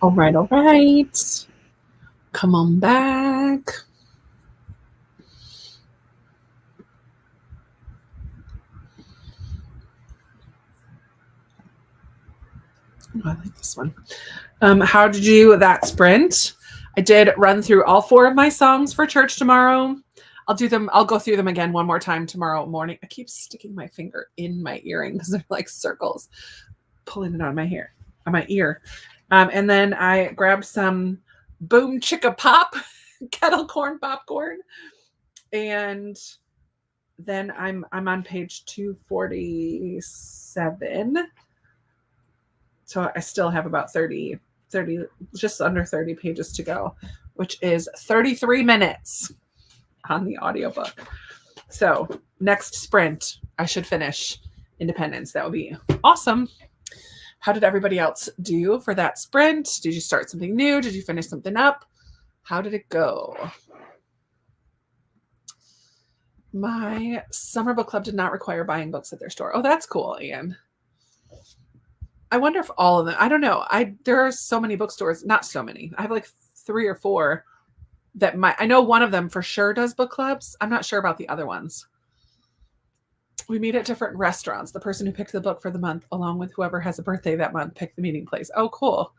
All right, all right. Come on back. Oh, I like this one. How did you that sprint? I did run through all 4 of my songs for church tomorrow. I'll do them. I'll go through them again one more time tomorrow morning. I keep sticking my finger in my earring because they're like circles, pulling it out of my hair, on my ear. And then I grabbed some Boom Chicka Pop kettle corn popcorn, and then I'm on page 247. So I still have about 30, just under 30 pages to go, which is 33 minutes on the audiobook. So next sprint, I should finish Independence. That would be awesome. How did everybody else do for that sprint? Did you start something new? Did you finish something up? How did it go? My summer book club did not require buying books at their store. Oh, that's cool, Ian. I wonder if all of them, I don't know. There are so many bookstores, not so many. I have like 3 or 4 that I know one of them for sure does book clubs. I'm not sure about the other ones. We meet at different restaurants. The person who picked the book for the month, along with whoever has a birthday that month, picked the meeting place. Oh, cool.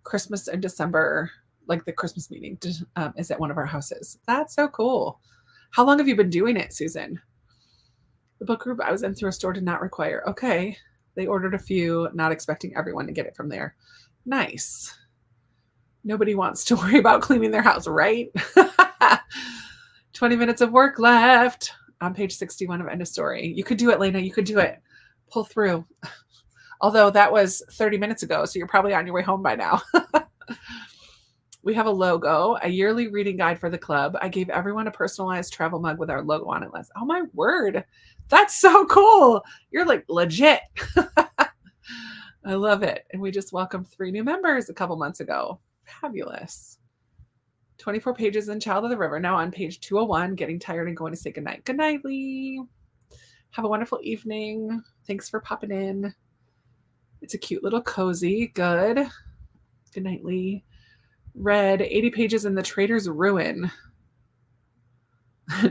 Christmas in December, like the Christmas meeting is at one of our houses. That's so cool. How long have you been doing it, Susan? The book group I was in through a store did not require. Okay. They ordered a few, not expecting everyone to get it from there. Nice. Nobody wants to worry about cleaning their house, right? 20 minutes of work left on page 61 of End of Story. You could do it, Lena. You could do it. Pull through. Although that was 30 minutes ago, so you're probably on your way home by now. We have a logo, a yearly reading guide for the club. I gave everyone a personalized travel mug with our logo on it. Oh my word. That's so cool. You're like legit. I love it. And we just welcomed 3 new members a couple months ago. Fabulous. 24 pages in Child of the River. Now on page 201, getting tired and going to say goodnight. Good night, Lee. Have a wonderful evening. Thanks for popping in. It's a cute little cozy. Good. Good night, Lee. Read 80 pages in The Trader's Ruin.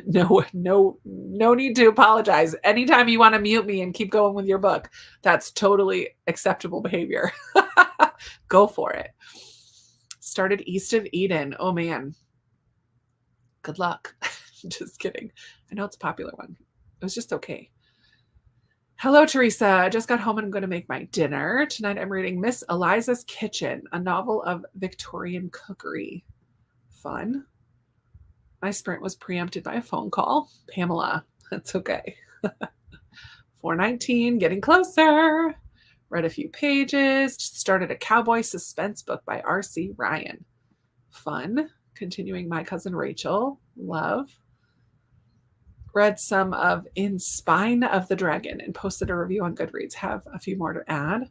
No need to apologize. Anytime you want to mute me and keep going with your book, that's totally acceptable behavior. Go for it. Started East of Eden. Oh man. Good luck. Just kidding. I know it's a popular one. It was just okay. Hello, Teresa. I just got home and I'm going to make my dinner. Tonight I'm reading Miss Eliza's Kitchen, a novel of Victorian cookery. Fun. My sprint was preempted by a phone call. Pamela. That's okay. 4:19, getting closer. Read a few pages. Just started a cowboy suspense book by R.C. Ryan. Fun. Continuing My Cousin Rachel. Love. Read some of In Spine of the Dragon and posted a review on Goodreads. Have a few more to add.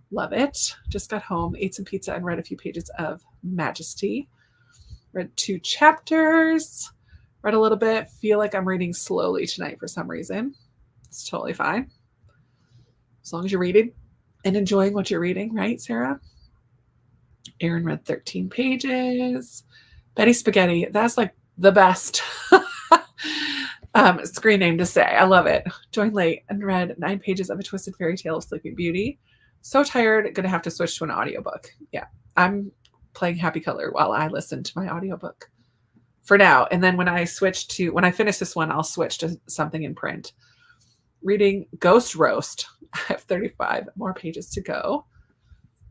Love it. Just got home, ate some pizza, and read a few pages of Majesty. Read 2 chapters. Read a little bit. Feel like I'm reading slowly tonight for some reason. It's totally fine. As long as you're reading and enjoying what you're reading, right, Sarah? Erin read 13 pages. Betty Spaghetti. That's like the best screen name to say. I love it. Joined late and read 9 pages of A Twisted Fairy Tale of Sleeping Beauty. So tired, gonna have to switch to an audiobook. Yeah, I'm playing Happy Color while I listen to my audiobook for now. And then when I finish this one, I'll switch to something in print. Reading Ghost Roast. I have 35 more pages to go.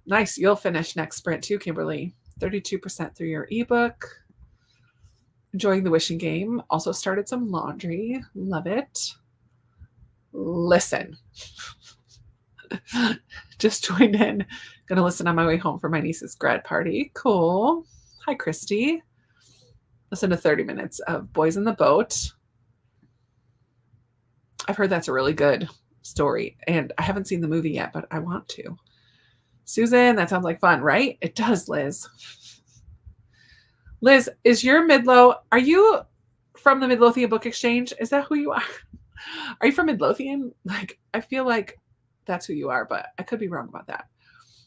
Nice. You'll finish next sprint too, Kimberly. 32% through your ebook. Enjoying the wishing game. Also started some laundry. Love it. Listen. Just joined in. Gonna listen on my way home for my niece's grad party. Cool. Hi, Christy. Listen to 30 minutes of Boys in the Boat. I've heard that's a really good story, and I haven't seen the movie yet, but I want to. Susan, that sounds like fun, right? It does, Liz. Liz, is your Midlo, are you from the Midlothian Book Exchange? Is that who you are? Are you from Midlothian? Like, I feel like that's who you are, but I could be wrong about that.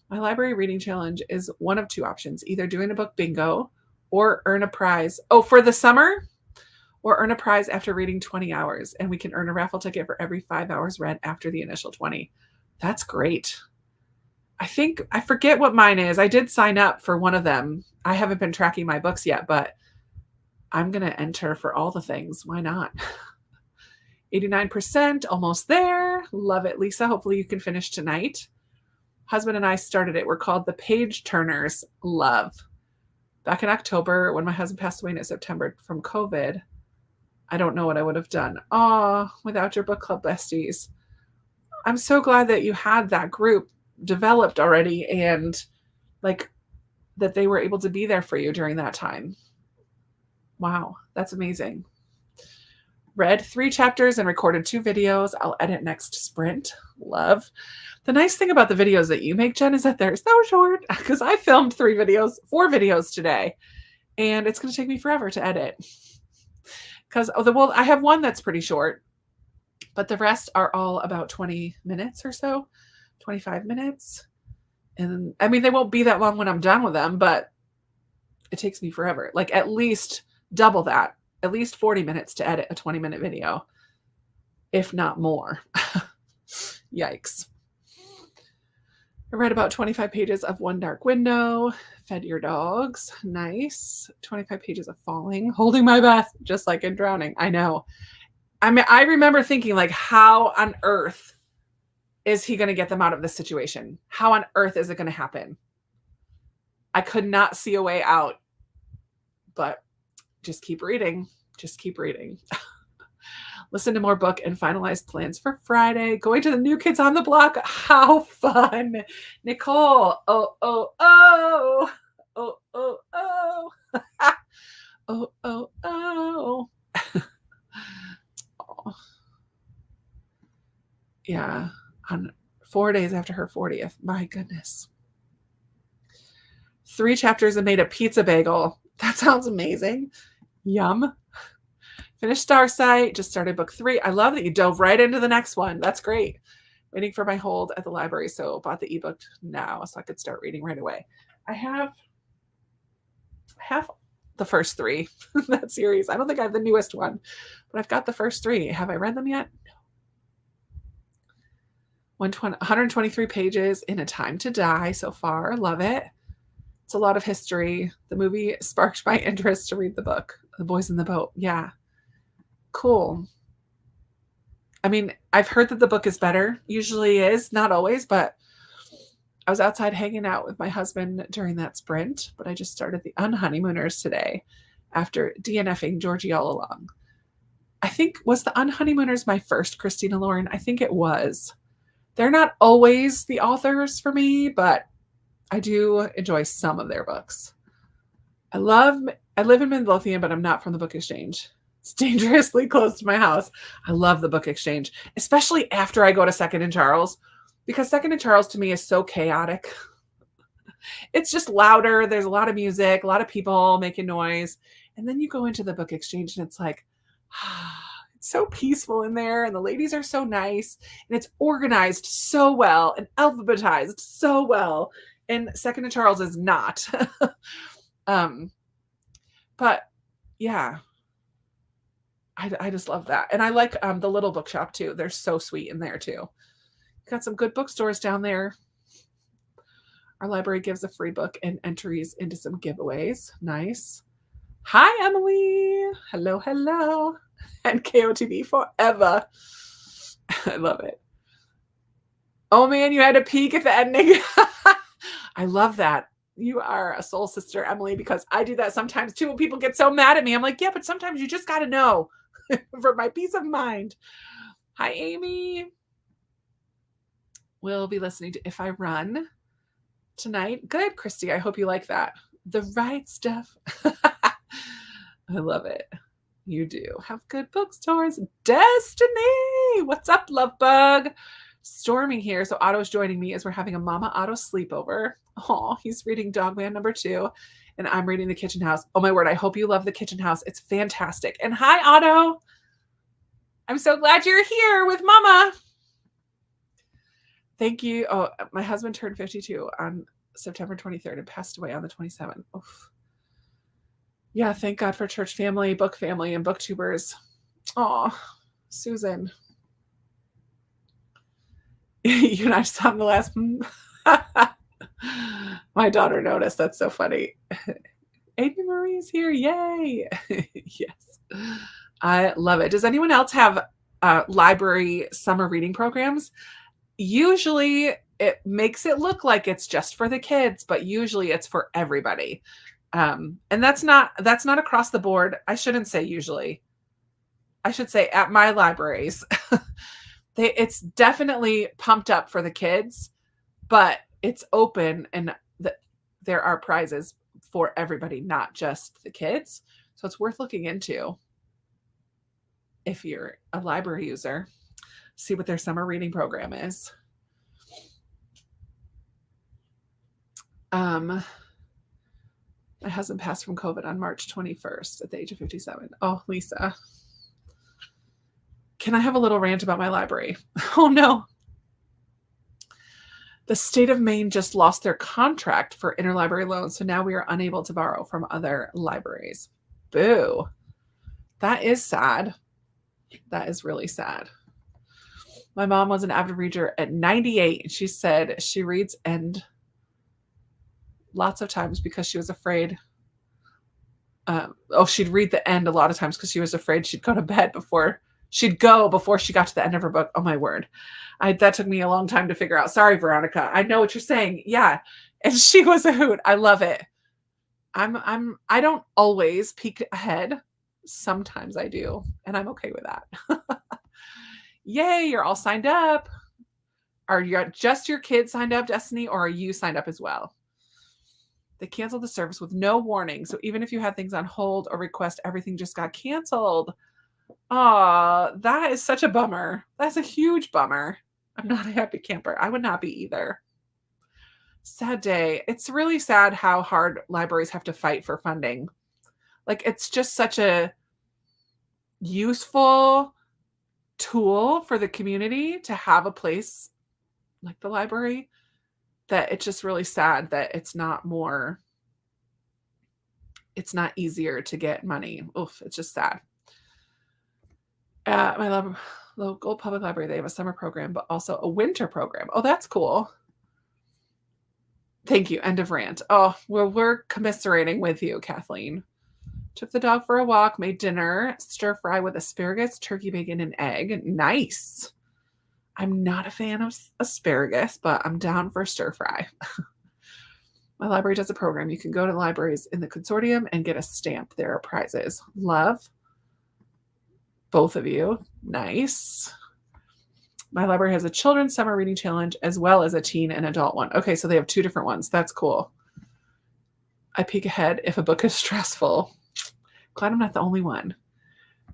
My library reading challenge is one of two options, either doing a book bingo or earn a prize. Oh, for the summer? Or earn a prize after reading 20 hours. And we can earn a raffle ticket for every 5 hours read after the initial 20. That's great. I forget what mine is. I did sign up for one of them. I haven't been tracking my books yet, but I'm going to enter for all the things. Why not? 89%, almost there. Love it, Lisa. Hopefully you can finish tonight. Husband and I started it. We're called the Page Turners. Love. Back in October, when my husband passed away in September from COVID, I don't know what I would have done. Without your book club besties. I'm so glad that you had that group developed already and like that they were able to be there for you during that time. Wow, that's amazing. Read 3 chapters and recorded 2 videos. I'll edit next sprint. Love. The nice thing about the videos that you make, Jen, is that they're so short because I filmed 4 videos today, and it's going to take me forever to edit. Because, I have one that's pretty short, but the rest are all about 20 minutes or so, 25 minutes. And I mean, they won't be that long when I'm done with them, but it takes me forever. Like at least double that, at least 40 minutes to edit a 20-minute video, if not more. Yikes. I read about 25 pages of One Dark Window, fed your dogs. Nice. 25 pages of Falling, holding my breath, just like in Drowning. I know. I mean, I remember thinking like, how on earth is he going to get them out of this situation? How on earth is it going to happen? I could not see a way out, but just keep reading. Just keep reading. Listen to more book and finalize plans for Friday. Going to the New Kids on the Block. How fun. Nicole. Oh, oh, oh. Oh, oh, oh. Oh, oh, oh. Oh. Yeah. On 4 days after her 40th. My goodness. 3 chapters and made a pizza bagel. That sounds amazing. Yum. Finished Starsight. Just started book 3. I love that you dove right into the next one. That's great. Waiting for my hold at the library, so bought the ebook now so I could start reading right away. I have the first 3 in that series. I don't think I have the newest one, but I've got the first 3. Have I read them yet? No. 123 pages in A Time to Die so far. Love it. It's a lot of history. The movie sparked my interest to read the book. The Boys in the Boat. Yeah. Cool. I mean, I've heard that the book is better. Usually is, not always, but I was outside hanging out with my husband during that sprint, but I just started The Unhoneymooners today after DNFing Georgie all along. I think, was The Unhoneymooners my first Christina Lauren? I think it was. They're not always the authors for me, but I do enjoy some of their books. I live in Midlothian, but I'm not from the Book Exchange. It's dangerously close to my house. I love the Book Exchange, especially after I go to Second and Charles, because Second and Charles to me is so chaotic. It's just louder. There's a lot of music, a lot of people making noise. And then you go into the Book Exchange and it's like, it's so peaceful in there. And the ladies are so nice. And it's organized so well and alphabetized so well. And Second and Charles is not. But yeah, I just love that. And I like the Little Bookshop too. They're so sweet in there too. Got some good bookstores down there. Our library gives a free book and entries into some giveaways. Nice. Hi, Emily. Hello, hello. And KOTB forever. I love it. Oh man, you had a peek at the ending. I love that. You are a soul sister, Emily, because I do that sometimes too. When people get so mad at me, I'm like, yeah, but sometimes you just got to know for my peace of mind. Hi, Amy. We'll be listening to If I Run tonight. Good, Christy. I hope you like that. The right stuff. I love it. You do. Have good bookstores. Destiny. What's up, love bug? Storming here. So Otto's joining me as we're having a Mama Otto sleepover. Oh, he's reading Dogman #2 and I'm reading The Kitchen House. Oh my word. I hope you love The Kitchen House. It's fantastic. And hi, Otto. I'm so glad you're here with Mama. Thank you. Oh, my husband turned 52 on September 23rd and passed away on the 27th. Oof. Yeah, thank God for church family, book family, and booktubers. Oh, Susan. You and I saw him the last. My daughter noticed. That's so funny. Amy Marie's here. Yay. Yes. I love it. Does anyone else have library summer reading programs? Usually it makes it look like it's just for the kids, but usually it's for everybody. And that's not across the board. I shouldn't say usually. I should say at my libraries, it's definitely pumped up for the kids, but it's open and there are prizes for everybody, not just the kids. So it's worth looking into if you're a library user. See what their summer reading program is. My husband passed from COVID on March 21st at the age of 57. Oh, Lisa. Can I have a little rant about my library? Oh, no. The state of Maine just lost their contract for interlibrary loans, so now we are unable to borrow from other libraries. Boo. That is sad. That is really sad. My mom was an avid reader at 98, and she said she reads End lots of times because she was afraid. She'd read the end a lot of times because she was afraid she'd go to bed before she got to the end of her book. Oh my word. That took me a long time to figure out. Sorry, Veronica. I know what you're saying. Yeah. And she was a hoot. I love it. I don't always peek ahead. Sometimes I do, and I'm okay with that. Yay, you're all signed up. Are just your kids signed up, Destiny, or are you signed up as well? They canceled the service with no warning. So even if you had things on hold or request, everything just got canceled. Aw, that is such a bummer. That's a huge bummer. I'm not a happy camper. I would not be either. Sad day. It's really sad how hard libraries have to fight for funding. Like, it's just such a useful tool for the community to have a place like the library, that it's just really sad that it's not easier to get money. Oof, it's just sad. At my local public library, they have a summer program, but also a winter program. Oh, that's cool. Thank you. End of rant. Oh, well, we're commiserating with you, Kathleen. Took the dog for a walk, made dinner, stir fry with asparagus, turkey bacon, and egg. Nice. I'm not a fan of asparagus, but I'm down for stir fry. My library does a program. You can go to libraries in the consortium and get a stamp. There are prizes. Love. Both of you. Nice. My library has a children's summer reading challenge as well as a teen and adult one. Okay, so they have two different ones. That's cool. I peek ahead if a book is stressful. Glad I'm not the only one.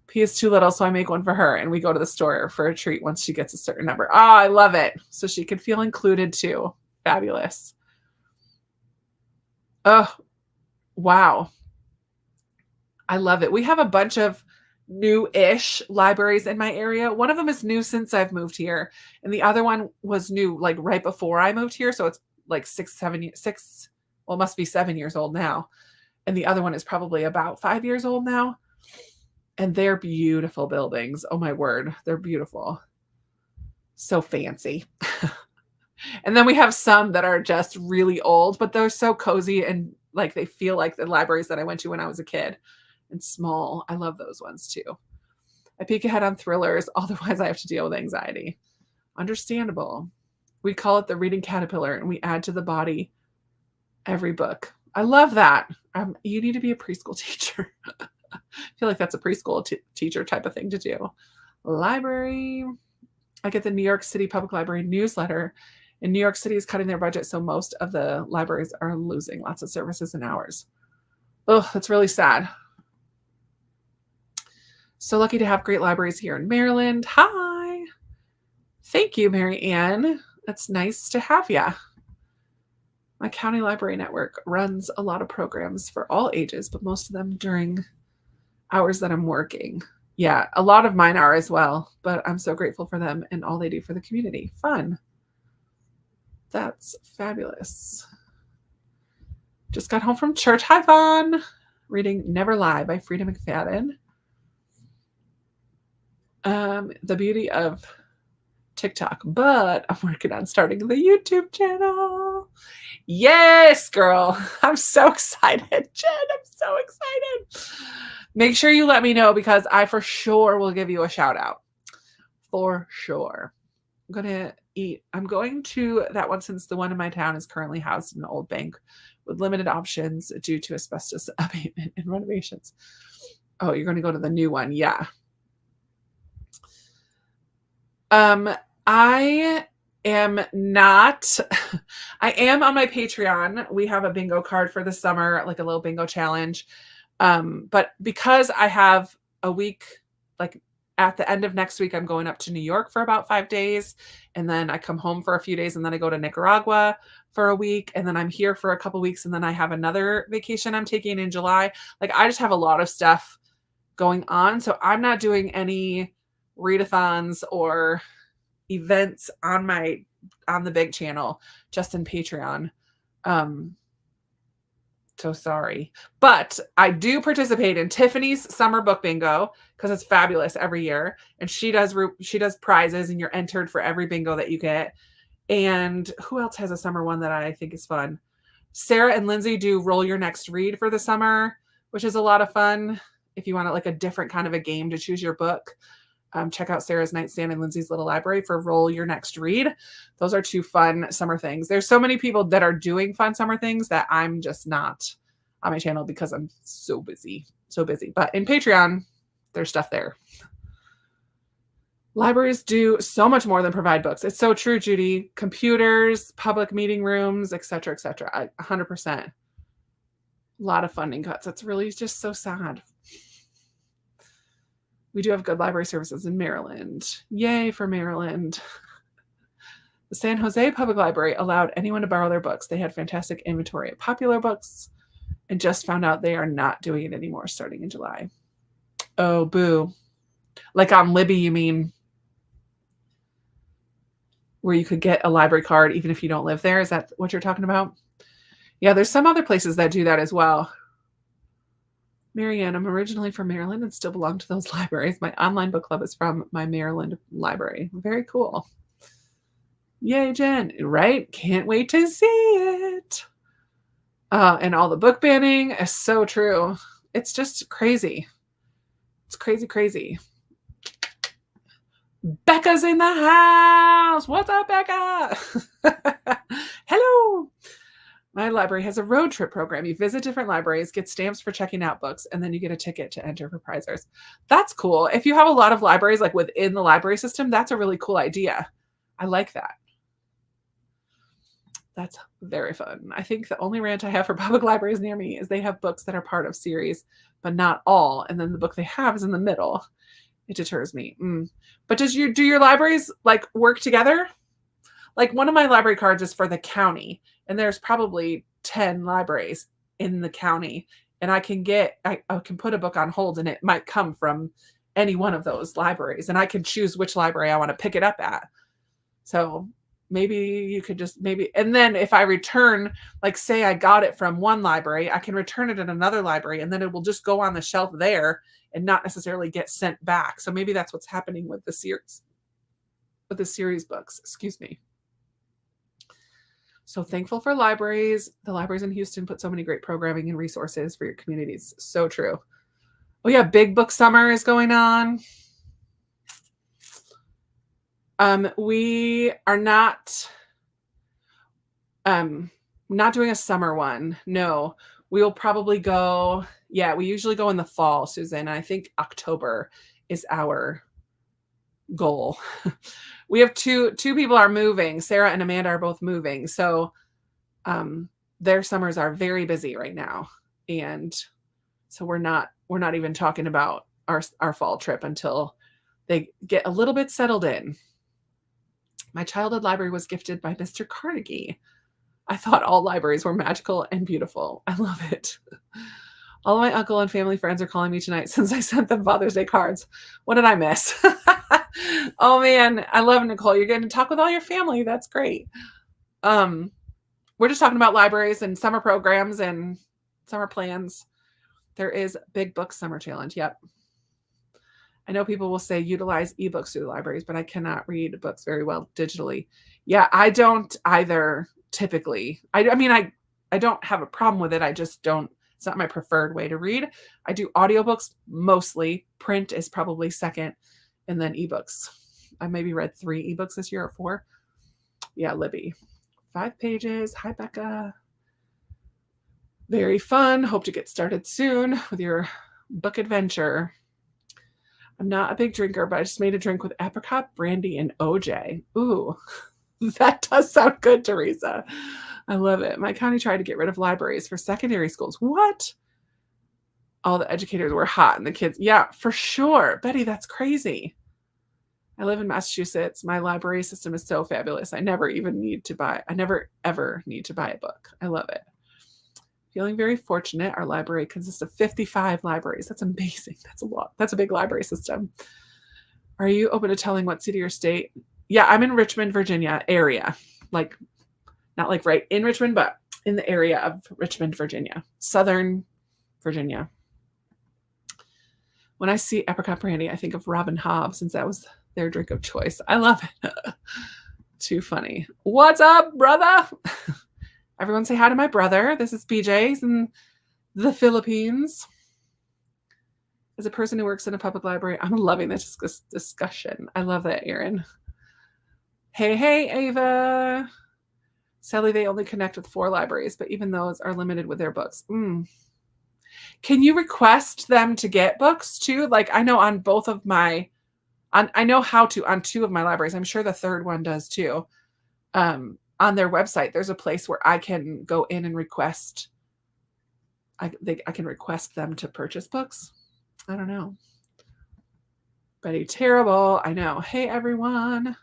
P is too little, so I make one for her, and we go to the store for a treat once she gets a certain number. Oh, I love it. So she can feel included too. Fabulous. Oh, wow. I love it. We have a bunch of new-ish libraries in my area. One of them is new since I've moved here, and the other one was new like right before I moved here. So it's like 7 years. Well, it must be 7 years old now. And the other one is probably about 5 years old now. And they're beautiful buildings. Oh my word. They're beautiful. So fancy. And then we have some that are just really old, but they're so cozy and like they feel like the libraries that I went to when I was a kid, and small. I love those ones too. I peek ahead on thrillers. Otherwise I have to deal with anxiety. Understandable. We call it the reading caterpillar, and we add to the body every book. I love that. You need to be a preschool teacher. I feel like that's a preschool teacher type of thing to do. Library. I get the New York City Public Library newsletter, and New York City is cutting their budget, so most of the libraries are losing lots of services and hours. Oh, that's really sad. So lucky to have great libraries here in Maryland. Hi. Thank you, Mary Ann. That's nice to have you. My county library network runs a lot of programs for all ages, but most of them during hours that I'm working. Yeah, a lot of mine are as well, but I'm so grateful for them and all they do for the community. Fun. That's fabulous. Just got home from church. Hi, Vaughn. Reading Never Lie by Frida McFadden. The beauty of TikTok, but I'm working on starting the YouTube channel. Yes, girl. I'm so excited, Jen. I'm so excited. Make sure you let me know because I for sure will give you a shout out. For sure. I'm going to that one since the one in my town is currently housed in an old bank with limited options due to asbestos abatement and renovations. Oh, you're going to go to the new one. Yeah. I am not, I am on my Patreon. We have a bingo card for the summer, like a little bingo challenge. But because I have a week, like at the end of next week, I'm going up to New York for about 5 days. And then I come home for a few days and then I go to Nicaragua for a week. And then I'm here for a couple weeks. And then I have another vacation I'm taking in July. Like I just have a lot of stuff going on. So I'm not doing any readathons or events on the big channel, just in Patreon. So sorry, but I do participate in Tiffany's summer book bingo because it's fabulous every year, and she does prizes, and you're entered for every bingo that you get. And who else has a summer one that I think is fun? Sarah and Lindsay do Roll Your Next Read for the summer, which is a lot of fun. If you want like a different kind of a game to choose your book, check out Sarah's Nightstand and Lindsay's Little Library for Roll Your Next Read. Those are 2 fun summer things. There's so many people that are doing fun summer things that I'm just not on my channel because I'm so busy. But in Patreon, there's stuff there. Libraries do so much more than provide books. It's so true, Judy. Computers, public meeting rooms, etc., etc. 100%. A lot of funding cuts. That's really just so sad. We do have good library services in Maryland. Yay for Maryland. The San Jose Public Library allowed anyone to borrow their books. They had fantastic inventory of popular books and just found out they are not doing it anymore starting in July. Oh, boo. Like on Libby, you mean? Where you could get a library card even if you don't live there? Is that what you're talking about? Yeah, there's some other places that do that as well. Marianne, I'm originally from Maryland and still belong to those libraries. My online book club is from my Maryland library. Very cool. Yay, Jen. Right? Can't wait to see it. And all the book banning is so true. It's just crazy. It's crazy, crazy. Becca's in the house. What's up, Becca? Hello. My library has a road trip program. You visit different libraries, get stamps for checking out books, and then you get a ticket to enter for prizers. That's cool. If you have a lot of libraries like within the library system, that's a really cool idea. I like that. That's very fun. I think the only rant I have for public libraries near me is they have books that are part of series, but not all. And then the book they have is in the middle. It deters me. But do your libraries like work together? Like one of my library cards is for the county, and there's probably 10 libraries in the county, and I can put a book on hold and it might come from any one of those libraries, and I can choose which library I want to pick it up at. So maybe you could just and then if I return, like say I got it from one library, I can return it at another library, and then it will just go on the shelf there and not necessarily get sent back. So maybe that's what's happening with the series books, excuse me. So thankful for libraries. The libraries in Houston put so many great programming and resources for your communities. So true. Oh yeah, Big Book Summer is going on. We are not doing a summer one. No, we will probably go. Yeah, we usually go in the fall, Susan. I think October is our goal. We have two people are moving. Sarah and Amanda are both moving. So their summers are very busy right now. And so we're not even talking about our fall trip until they get a little bit settled in. My childhood library was gifted by Mr. Carnegie. I thought all libraries were magical and beautiful. I love it. All of my uncle and family friends are calling me tonight since I sent them Father's Day cards. What did I miss? Oh man, I love Nicole. You're getting to talk with all your family. That's great. We're just talking about libraries and summer programs and summer plans. There is Big Book Summer Challenge. Yep. I know people will say utilize ebooks through the libraries, but I cannot read books very well digitally. Yeah, I don't either typically. I mean, I don't have a problem with it. I just don't, it's not my preferred way to read. I do audiobooks mostly. Print is probably second, and then ebooks. I maybe read 3 ebooks this year or 4. Yeah, Libby. 5 pages. Hi, Becca. Very fun. Hope to get started soon with your book adventure. I'm not a big drinker, but I just made a drink with apricot, brandy, and OJ. Ooh, that does sound good, Teresa. I love it. My county tried to get rid of libraries for secondary schools. What? All the educators were hot and the kids. Yeah, for sure. Betty, that's crazy. I live in Massachusetts. My library system is so fabulous. I never ever need to buy a book. I love it. Feeling very fortunate. Our library consists of 55 libraries. That's amazing. That's a lot. That's a big library system. Are you open to telling what city or state? Yeah, I'm in Richmond, Virginia area. Like, not like right in Richmond, but in the area of Richmond, Virginia. Southern Virginia. When I see apricot brandy, I think of Robin Hobb, since that was their drink of choice. I love it. Too funny. What's up, brother? Everyone say hi to my brother. This is BJ's in the Philippines. As a person who works in a public library, I'm loving this discussion. I love that, Erin. Hey, Ava. Sadly, they only connect with 4 libraries, but even those are limited with their books. Can you request them to get books too? Like, I know on both of my, I know how to on 2 of my libraries. I'm sure the third one does too. On their website, there's a place where I can go in and request. I can request them to purchase books. I don't know. Betty, terrible. I know. Hey, everyone.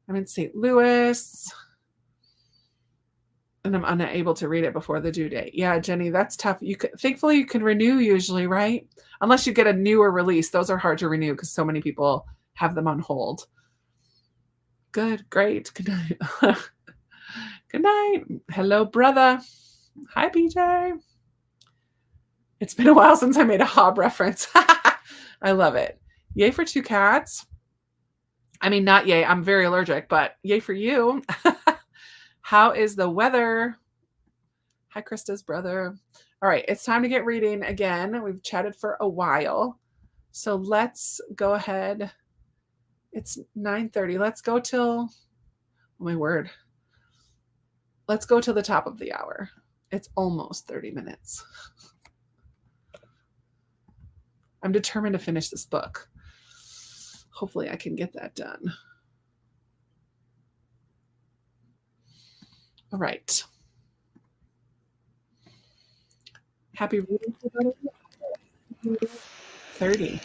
I'm in St. Louis. And I'm unable to read it before the due date. Yeah, Jenny, that's tough. Thankfully you can renew usually, right? Unless you get a newer release. Those are hard to renew because so many people have them on hold. Good, great. Good night. Good night. Hello, brother. Hi, PJ. It's been a while since I made a Hobb reference. I love it. Yay for 2 cats. I mean, not yay. I'm very allergic, but yay for you. How is the weather? Hi, Krista's brother. All right, it's time to get reading again. We've chatted for a while. So let's go ahead. It's 9:30. Let's go till, oh my word. Let's go till the top of the hour. It's almost 30 minutes. I'm determined to finish this book. Hopefully I can get that done. All right. Happy reading, everybody. 30.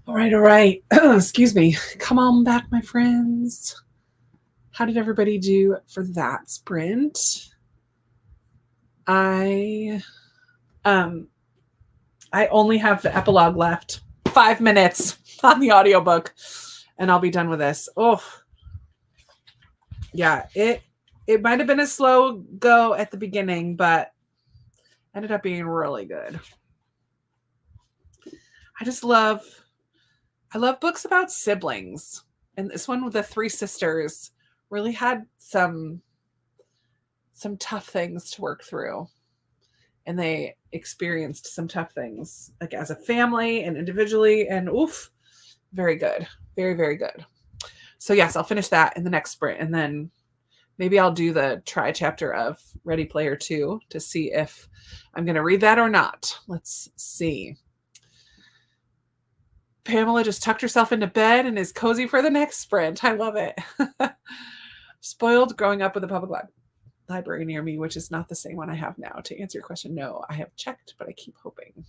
All right, all right. Excuse me. Come on back, my friends. How did everybody do for that sprint? I only have the epilogue left. 5 minutes on the audiobook and I'll be done with this. Oh. Yeah, it might have been a slow go at the beginning, but ended up being really good. I love books about siblings. And this one with the 3 sisters really had some tough things to work through. And they experienced some tough things, like as a family and individually, and oof, very good. Very, very good. So yes, I'll finish that in the next sprint, and then maybe I'll do the try chapter of Ready Player 2 to see if I'm going to read that or not. Let's see. Pamela just tucked herself into bed and is cozy for the next sprint. I love it. Spoiled growing up with a public library near me, which is not the same one I have now. To answer your question, no, I have checked, but I keep hoping.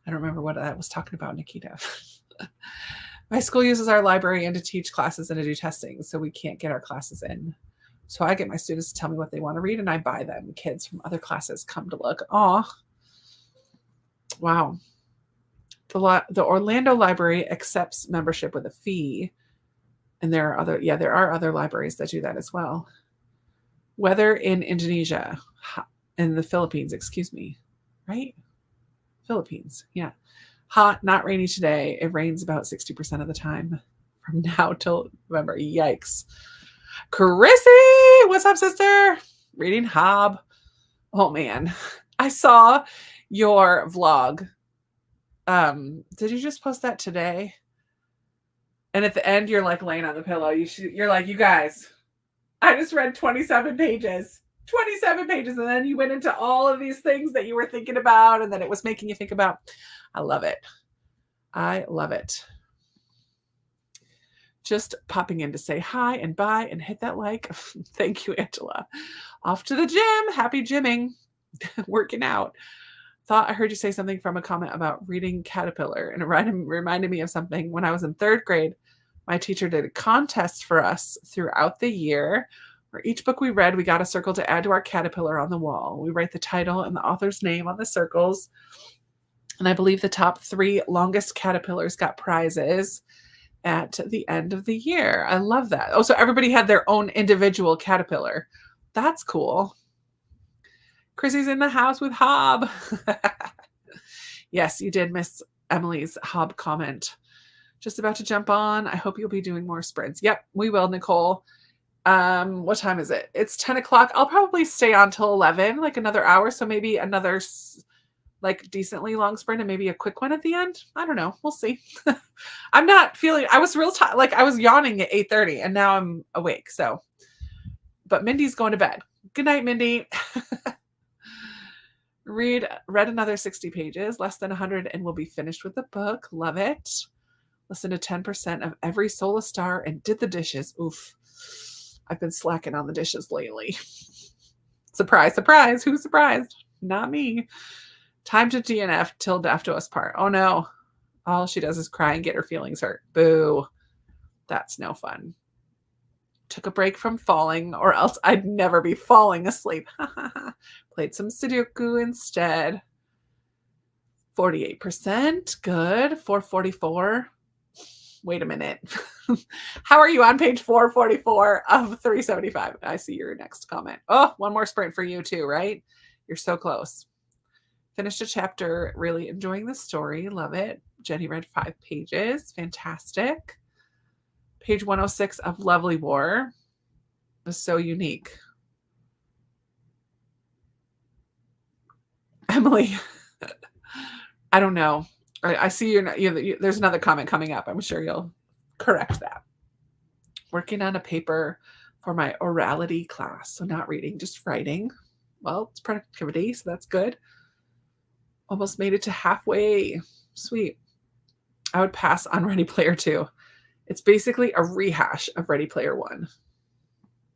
I don't remember what I was talking about, Nikita. My school uses our library and to teach classes and to do testing, so we can't get our classes in. So I get my students to tell me what they want to read, and I buy them. Kids from other classes come to look. Aw. Wow. The Orlando Library accepts membership with a fee. And there are other libraries that do that as well. Weather in Indonesia, in the Philippines, excuse me, right? Philippines, yeah. Hot, not rainy today. It rains about 60% of the time from now till November. Yikes. Chrissy, what's up, sister? Reading Hob. Oh, man. I saw your vlog. Did you just post that today? And at the end, you're like laying on the pillow. You're like, you guys, I just read 27 pages. 27 pages. And then you went into all of these things that you were thinking about and then it was making you think about. I love it. I love it. Just popping in to say hi and bye and hit that like. Thank you, Angela. Off to the gym. Happy gymming. Working out. Thought I heard you say something from a comment about reading Caterpillar, and it reminded me of something. When I was in 3rd grade, my teacher did a contest for us throughout the year where each book we read, we got a circle to add to our Caterpillar on the wall. We write the title and the author's name on the circles. And I believe the top 3 longest Caterpillars got prizes at the end of the year. I love that. Oh, so everybody had their own individual Caterpillar. That's cool. Chrissy's in the house with Hob. Yes, you did miss Emily's Hob comment. Just about to jump on. I hope you'll be doing more sprints. Yep, we will, Nicole. What time is it? It's 10 o'clock. I'll probably stay on till 11, like another hour. So maybe another like decently long sprint and maybe a quick one at the end. I don't know. We'll see. I'm not feeling, I was real tired. Like I was yawning at 8:30 and now I'm awake. So, but Mindy's going to bed. Good night, Mindy. Read another 60 pages, less than 100, and we'll be finished with the book. Love it. Listen to 10% of every Solar Star and did the dishes. Oof. I've been slacking on the dishes lately. Surprise, surprise. Who's surprised? Not me. Time to DNF till death do us part. Oh no. All she does is cry and get her feelings hurt. Boo. That's no fun. Took a break from falling, or else I'd never be falling asleep. Played some Sudoku instead. 48%. Good. 444. Wait a minute. How are you on page 444 of 375? I see your next comment. Oh, one more sprint for you too, right? You're so close. Finished a chapter. Really enjoying the story. Love it. Jenny read 5 pages. Fantastic. Page 106 of Lovely War was so unique. Emily, I don't know. I see there's another comment coming up. I'm sure you'll correct that. Working on a paper for my orality class. So not reading, just writing. Well, it's productivity, so that's good. Almost made it to halfway. Sweet. I would pass on Ready Player 2. It's basically a rehash of Ready Player 1.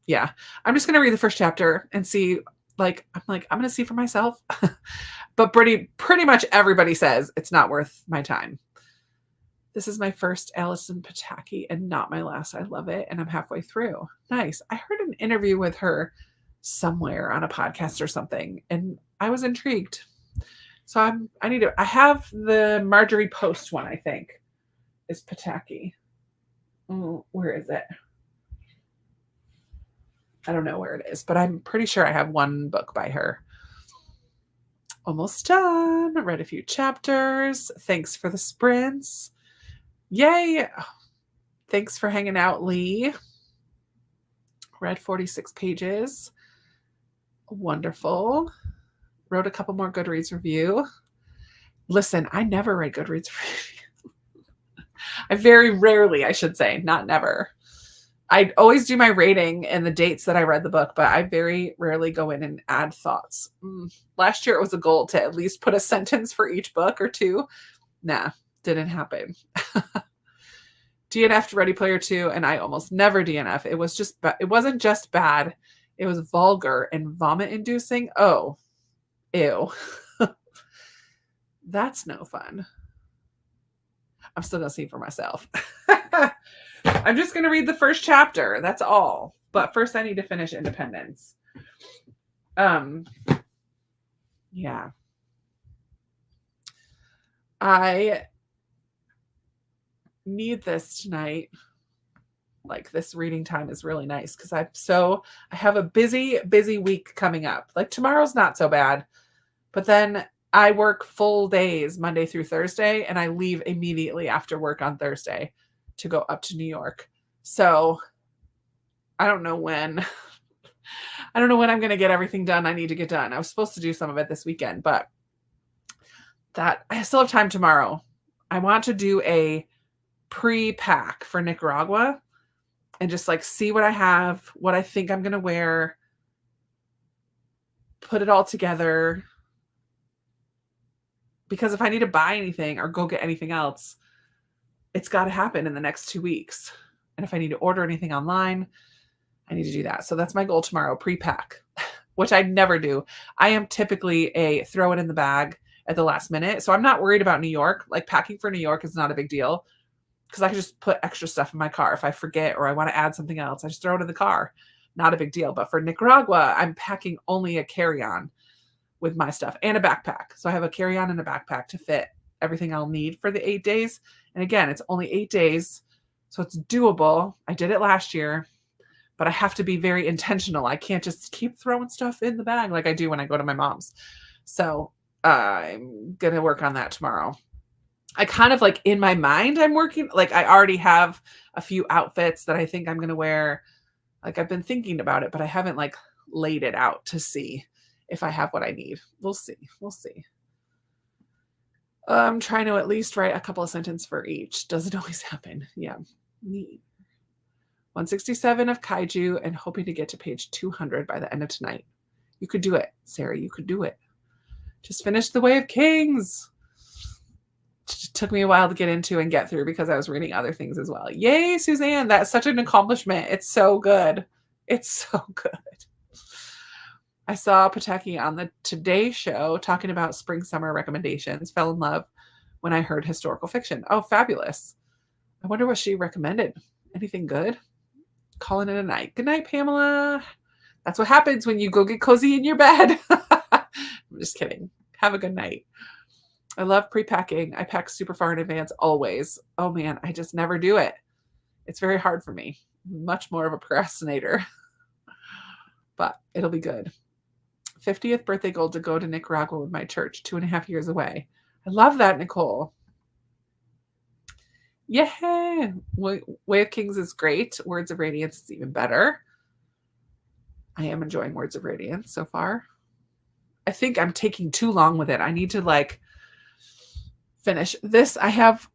Yeah. I'm just going to read the first chapter and see Like, I'm going to see for myself. But pretty much everybody says it's not worth my time. This is my first Allison Pataki and not my last. I love it. And I'm halfway through. Nice. I heard an interview with her somewhere on a podcast or something, and I was intrigued. So I have the Marjorie Post one, I think, is Pataki. Where is it? I don't know where it is, but I'm pretty sure I have one book by her. Almost done. Read a few chapters. Thanks for the sprints. Yay. Thanks for hanging out, Lee. Read 46 pages. Wonderful. Wrote a couple more Goodreads review. Listen, I never write Goodreads review. I very rarely, I should say, not never. I always do my rating and the dates that I read the book, but I very rarely go in and add thoughts. Last year it was a goal to at least put a sentence for each book or two. Nah, didn't happen. DNF'd Ready Player 2, and I almost never DNF. It wasn't just bad. It was vulgar and vomit-inducing. Oh, ew. That's no fun. I'm still going to see for myself. I'm just going to read the first chapter. That's all. But first I need to finish Independence. Yeah. I need this tonight. Like, this reading time is really nice because I have a busy week coming up. Like, tomorrow's not so bad, but then I work full days Monday through Thursday, and I leave immediately after work on Thursday to go up to New York. So I don't know when I'm going to get everything done I need to get done. I was supposed to do some of it this weekend, but that I still have time tomorrow. I want to do a pre-pack for Nicaragua and just like see what I have, what I think I'm going to wear, put it all together. Because if I need to buy anything or go get anything else, it's got to happen in the next 2 weeks. And if I need to order anything online, I need to do that. So that's my goal tomorrow, pre-pack, which I never do. I am typically a throw it in the bag at the last minute. So I'm not worried about New York. Like, packing for New York is not a big deal because I can just put extra stuff in my car. If I forget or I want to add something else, I just throw it in the car. Not a big deal. But for Nicaragua, I'm packing only a carry-on with my stuff and a backpack. So I have a carry-on and a backpack to fit everything I'll need for the 8 days. And again, it's only 8 days, so it's doable. I did it last year, but I have to be very intentional. I can't just keep throwing stuff in the bag like I do when I go to my mom's. So I'm going to work on that tomorrow. I kind of like in my mind, I'm working, like I already have a few outfits that I think I'm going to wear. Like I've been thinking about it, but I haven't like laid it out to see if I have what I need. We'll see. We'll see. I'm trying to at least write a couple of sentences for each. Doesn't always happen. Yeah. Neat. 167 of Kaiju and hoping to get to page 200 by the end of tonight. You could do it, Sarah. You could do it. Just finish The Way of Kings. It took me a while to get into and get through because I was reading other things as well. Yay, Suzanne. That's such an accomplishment. It's so good. It's so good. I saw Pataki on the Today Show talking about spring summer recommendations. Fell in love when I heard historical fiction. Oh, fabulous. I wonder what she recommended. Anything good? Calling it a night. Good night, Pamela. That's what happens when you go get cozy in your bed. I'm just kidding. Have a good night. I love pre-packing. I pack super far in advance always. Oh man, I just never do it. It's very hard for me. Much more of a procrastinator. But it'll be good. 50th birthday goal to go to Nicaragua with my church, 2.5 years away. I love that, Nicole. Yeah. Way of Kings is great. Words of Radiance is even better. I am enjoying Words of Radiance so far. I think I'm taking too long with it. I need to like finish this. I have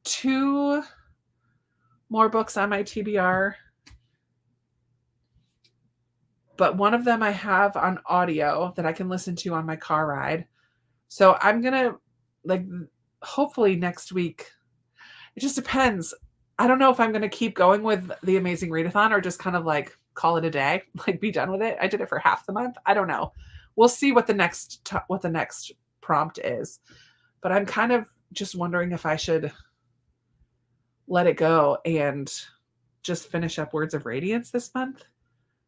2 more books on my TBR. But one of them I have on audio that I can listen to on my car ride. So I'm going to, like, hopefully next week. It just depends. I don't know if I'm going to keep going with the Amazing Readathon or just kind of like call it a day, like be done with it. I did it for half the month. I don't know. We'll see what the next prompt is. But I'm kind of just wondering if I should let it go and just finish up Words of Radiance this month,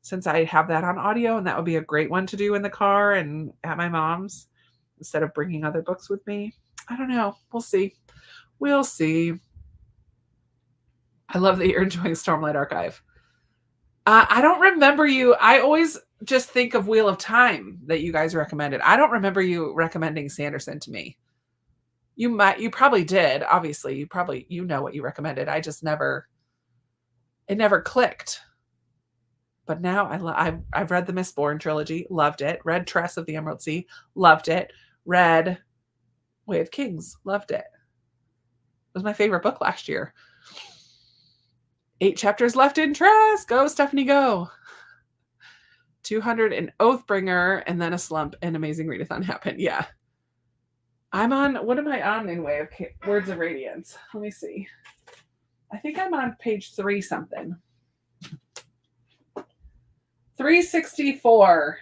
since I have that on audio, and that would be a great one to do in the car and at my mom's instead of bringing other books with me. I don't know. We'll see. We'll see. I love that you're enjoying Stormlight Archive. I don't remember you. I always just think of Wheel of Time that you guys recommended. I don't remember you recommending Sanderson to me. You probably did. Obviously, you know what you recommended. I just it never clicked. But now I've read the Mistborn trilogy, loved it. Read Tress of the Emerald Sea, loved it. Read Way of Kings, loved it. It was my favorite book last year. 8 chapters left in Tress. Go, Stephanie, go. 200 in Oathbringer, and then a slump and Amazing Readathon happened. Yeah. What am I on in Way of Words of Radiance? Let me see. I think I'm on page 3 something. 364.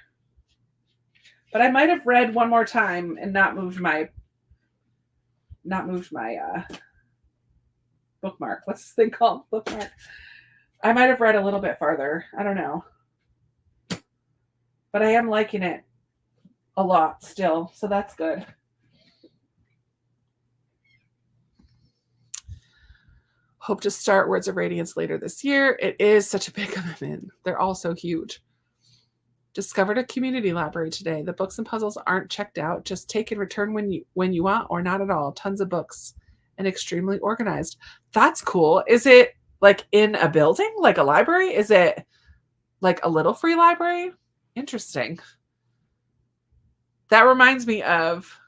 But I might have read one more time and not moved my bookmark. What's this thing called? Bookmark. I might have read a little bit farther. I don't know. But I am liking it a lot still, so that's good. Hope to start Words of Radiance later this year. It is such a big commitment. They're all so huge. Discovered a community library today. The books and puzzles aren't checked out. Just take and return when you want, or not at all. Tons of books and extremely organized. That's cool. Is it like in a building, like a library? Is it like a little free library? Interesting. That reminds me of,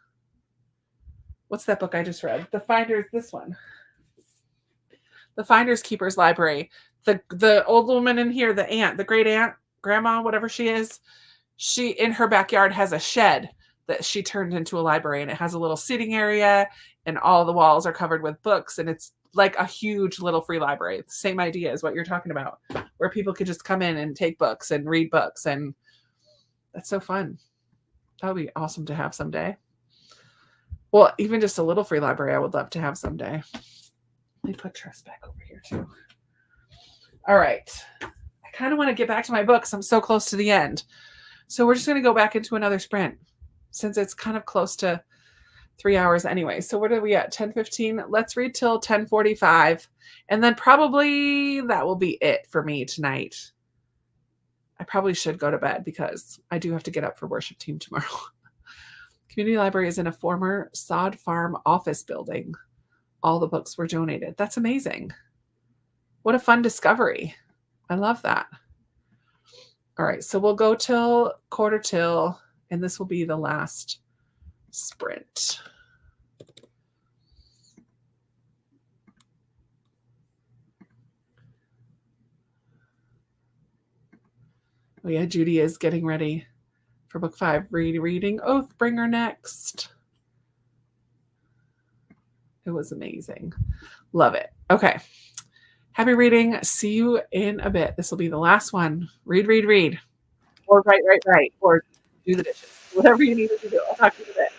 what's that book I just read? The Finders, this one. The Finders Keepers Library. The old woman in here, the aunt, the great aunt, grandma, whatever she is, she in her backyard has a shed that she turned into a library, and it has a little seating area and all the walls are covered with books, and it's like a huge little free library. Same idea as what you're talking about, where people could just come in and take books and read books, and that's so fun. That would be awesome to have someday. Well, even just a little free library I would love to have someday. Let me put Tress back over here too. All right. I kind of want to get back to my books. I'm so close to the end. So we're just going to go back into another sprint since it's kind of close to 3 hours anyway. So what are we at? 10:15. Let's read till 10:45. And then probably that will be it for me tonight. I probably should go to bed because I do have to get up for worship team tomorrow. Community library is in a former sod farm office building. All the books were donated. That's amazing. What a fun discovery. I love that. All right, so we'll go till 1:45, and this will be the last sprint. Oh yeah, Judy is getting ready for book 5, reading Oathbringer next. It was amazing. Love it. Okay. Happy reading. See you in a bit. This will be the last one. Read. Or write. Or do the dishes. Whatever you need to do. I'll talk to you in a bit.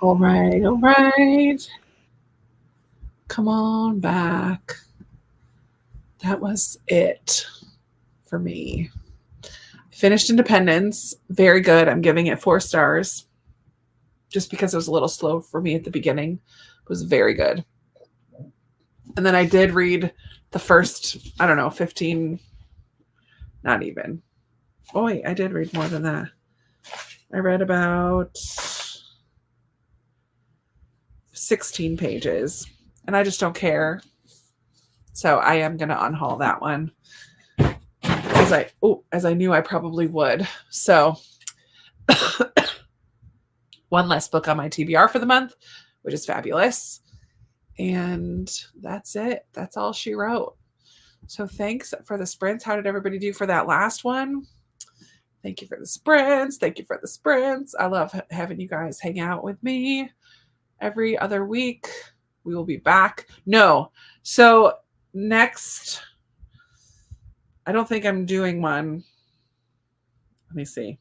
All right. All right. Come on back. That was it for me. Finished Independence. Very good. I'm giving it 4 stars just because it was a little slow for me at the beginning. It was very good. And then I did read the first, I don't know, 15, not even. Oh, wait, I did read more than that. I read about 16 pages, and I just don't care. So I am going to unhaul that one as I knew I probably would. So one less book on my TBR for the month, which is fabulous. And that's it. That's all she wrote. So thanks for the sprints. How did everybody do for that last one? Thank you for the sprints. Thank you for the sprints. I love having you guys hang out with me every other week. We will be back. No. So next, I don't think I'm doing one. Let me see.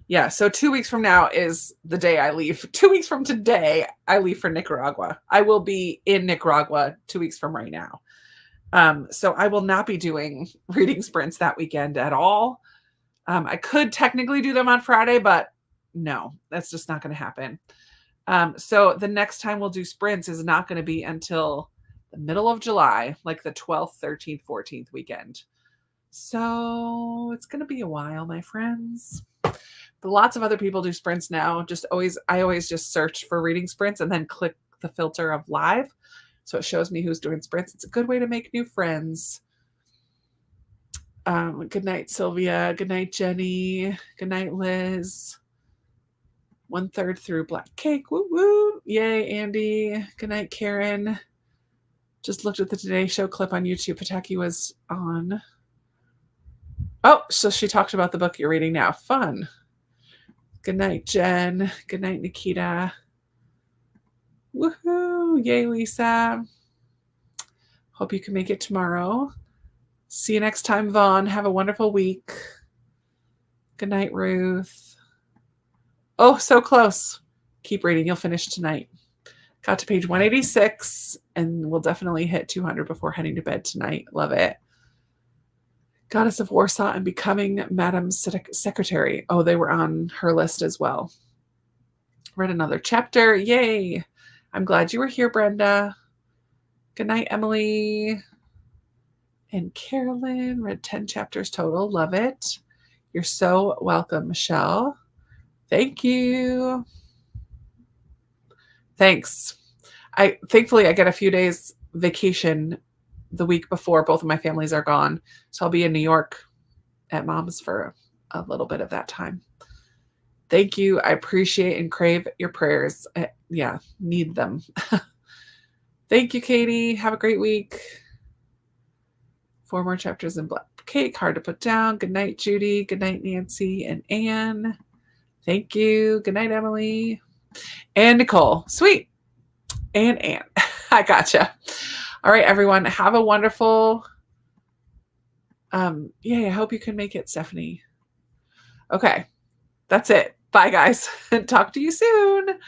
Yeah, so 2 weeks from now is the day I leave. 2 weeks from today, I leave for Nicaragua. I will be in Nicaragua 2 weeks from right now. So I will not be doing reading sprints that weekend at all. I could technically do them on Friday, but no, that's just not going to happen. So the next time we'll do sprints is not going to be until the middle of July, like the 12th, 13th, 14th weekend. So it's going to be a while, my friends. But lots of other people do sprints now. I always just search for reading sprints and then click the filter of live. So it shows me who's doing sprints. It's a good way to make new friends. Good night, Sylvia. Good night, Jenny. Good night, Liz. 1/3 through Black Cake. Woo woo. Yay, Andy. Good night, Karen. Just looked at the Today Show clip on YouTube. Pataki was on. Oh, so she talked about the book you're reading now. Fun. Good night, Jen. Good night, Nikita. Woohoo. Yay, Lisa. Hope you can make it tomorrow. See you next time, Vaughn. Have a wonderful week. Good night, Ruth. Oh, so close. Keep reading. You'll finish tonight. Got to page 186, and we'll definitely hit 200 before heading to bed tonight. Love it. Goddess of Warsaw and Becoming Madam's Secretary. Oh, they were on her list as well. Read another chapter. Yay. I'm glad you were here, Brenda. Good night, Emily. And Carolyn. Read 10 chapters total. Love it. You're so welcome, Michelle. Thank you. Thanks. Thankfully I get a few days vacation the week before both of my families are gone. So I'll be in New York at Mom's for a little bit of that time. Thank you. I appreciate and crave your prayers. Need them. Thank you, Katie. Have a great week. 4 more chapters in Black Cake. Hard to put down. Good night, Judy. Good night, Nancy and Anne. Thank you. Good night, Emily. And Nicole. Sweet. And Anne. I gotcha. All right, everyone. Have a wonderful... I hope you can make it, Stephanie. Okay. That's it. Bye, guys. Talk to you soon.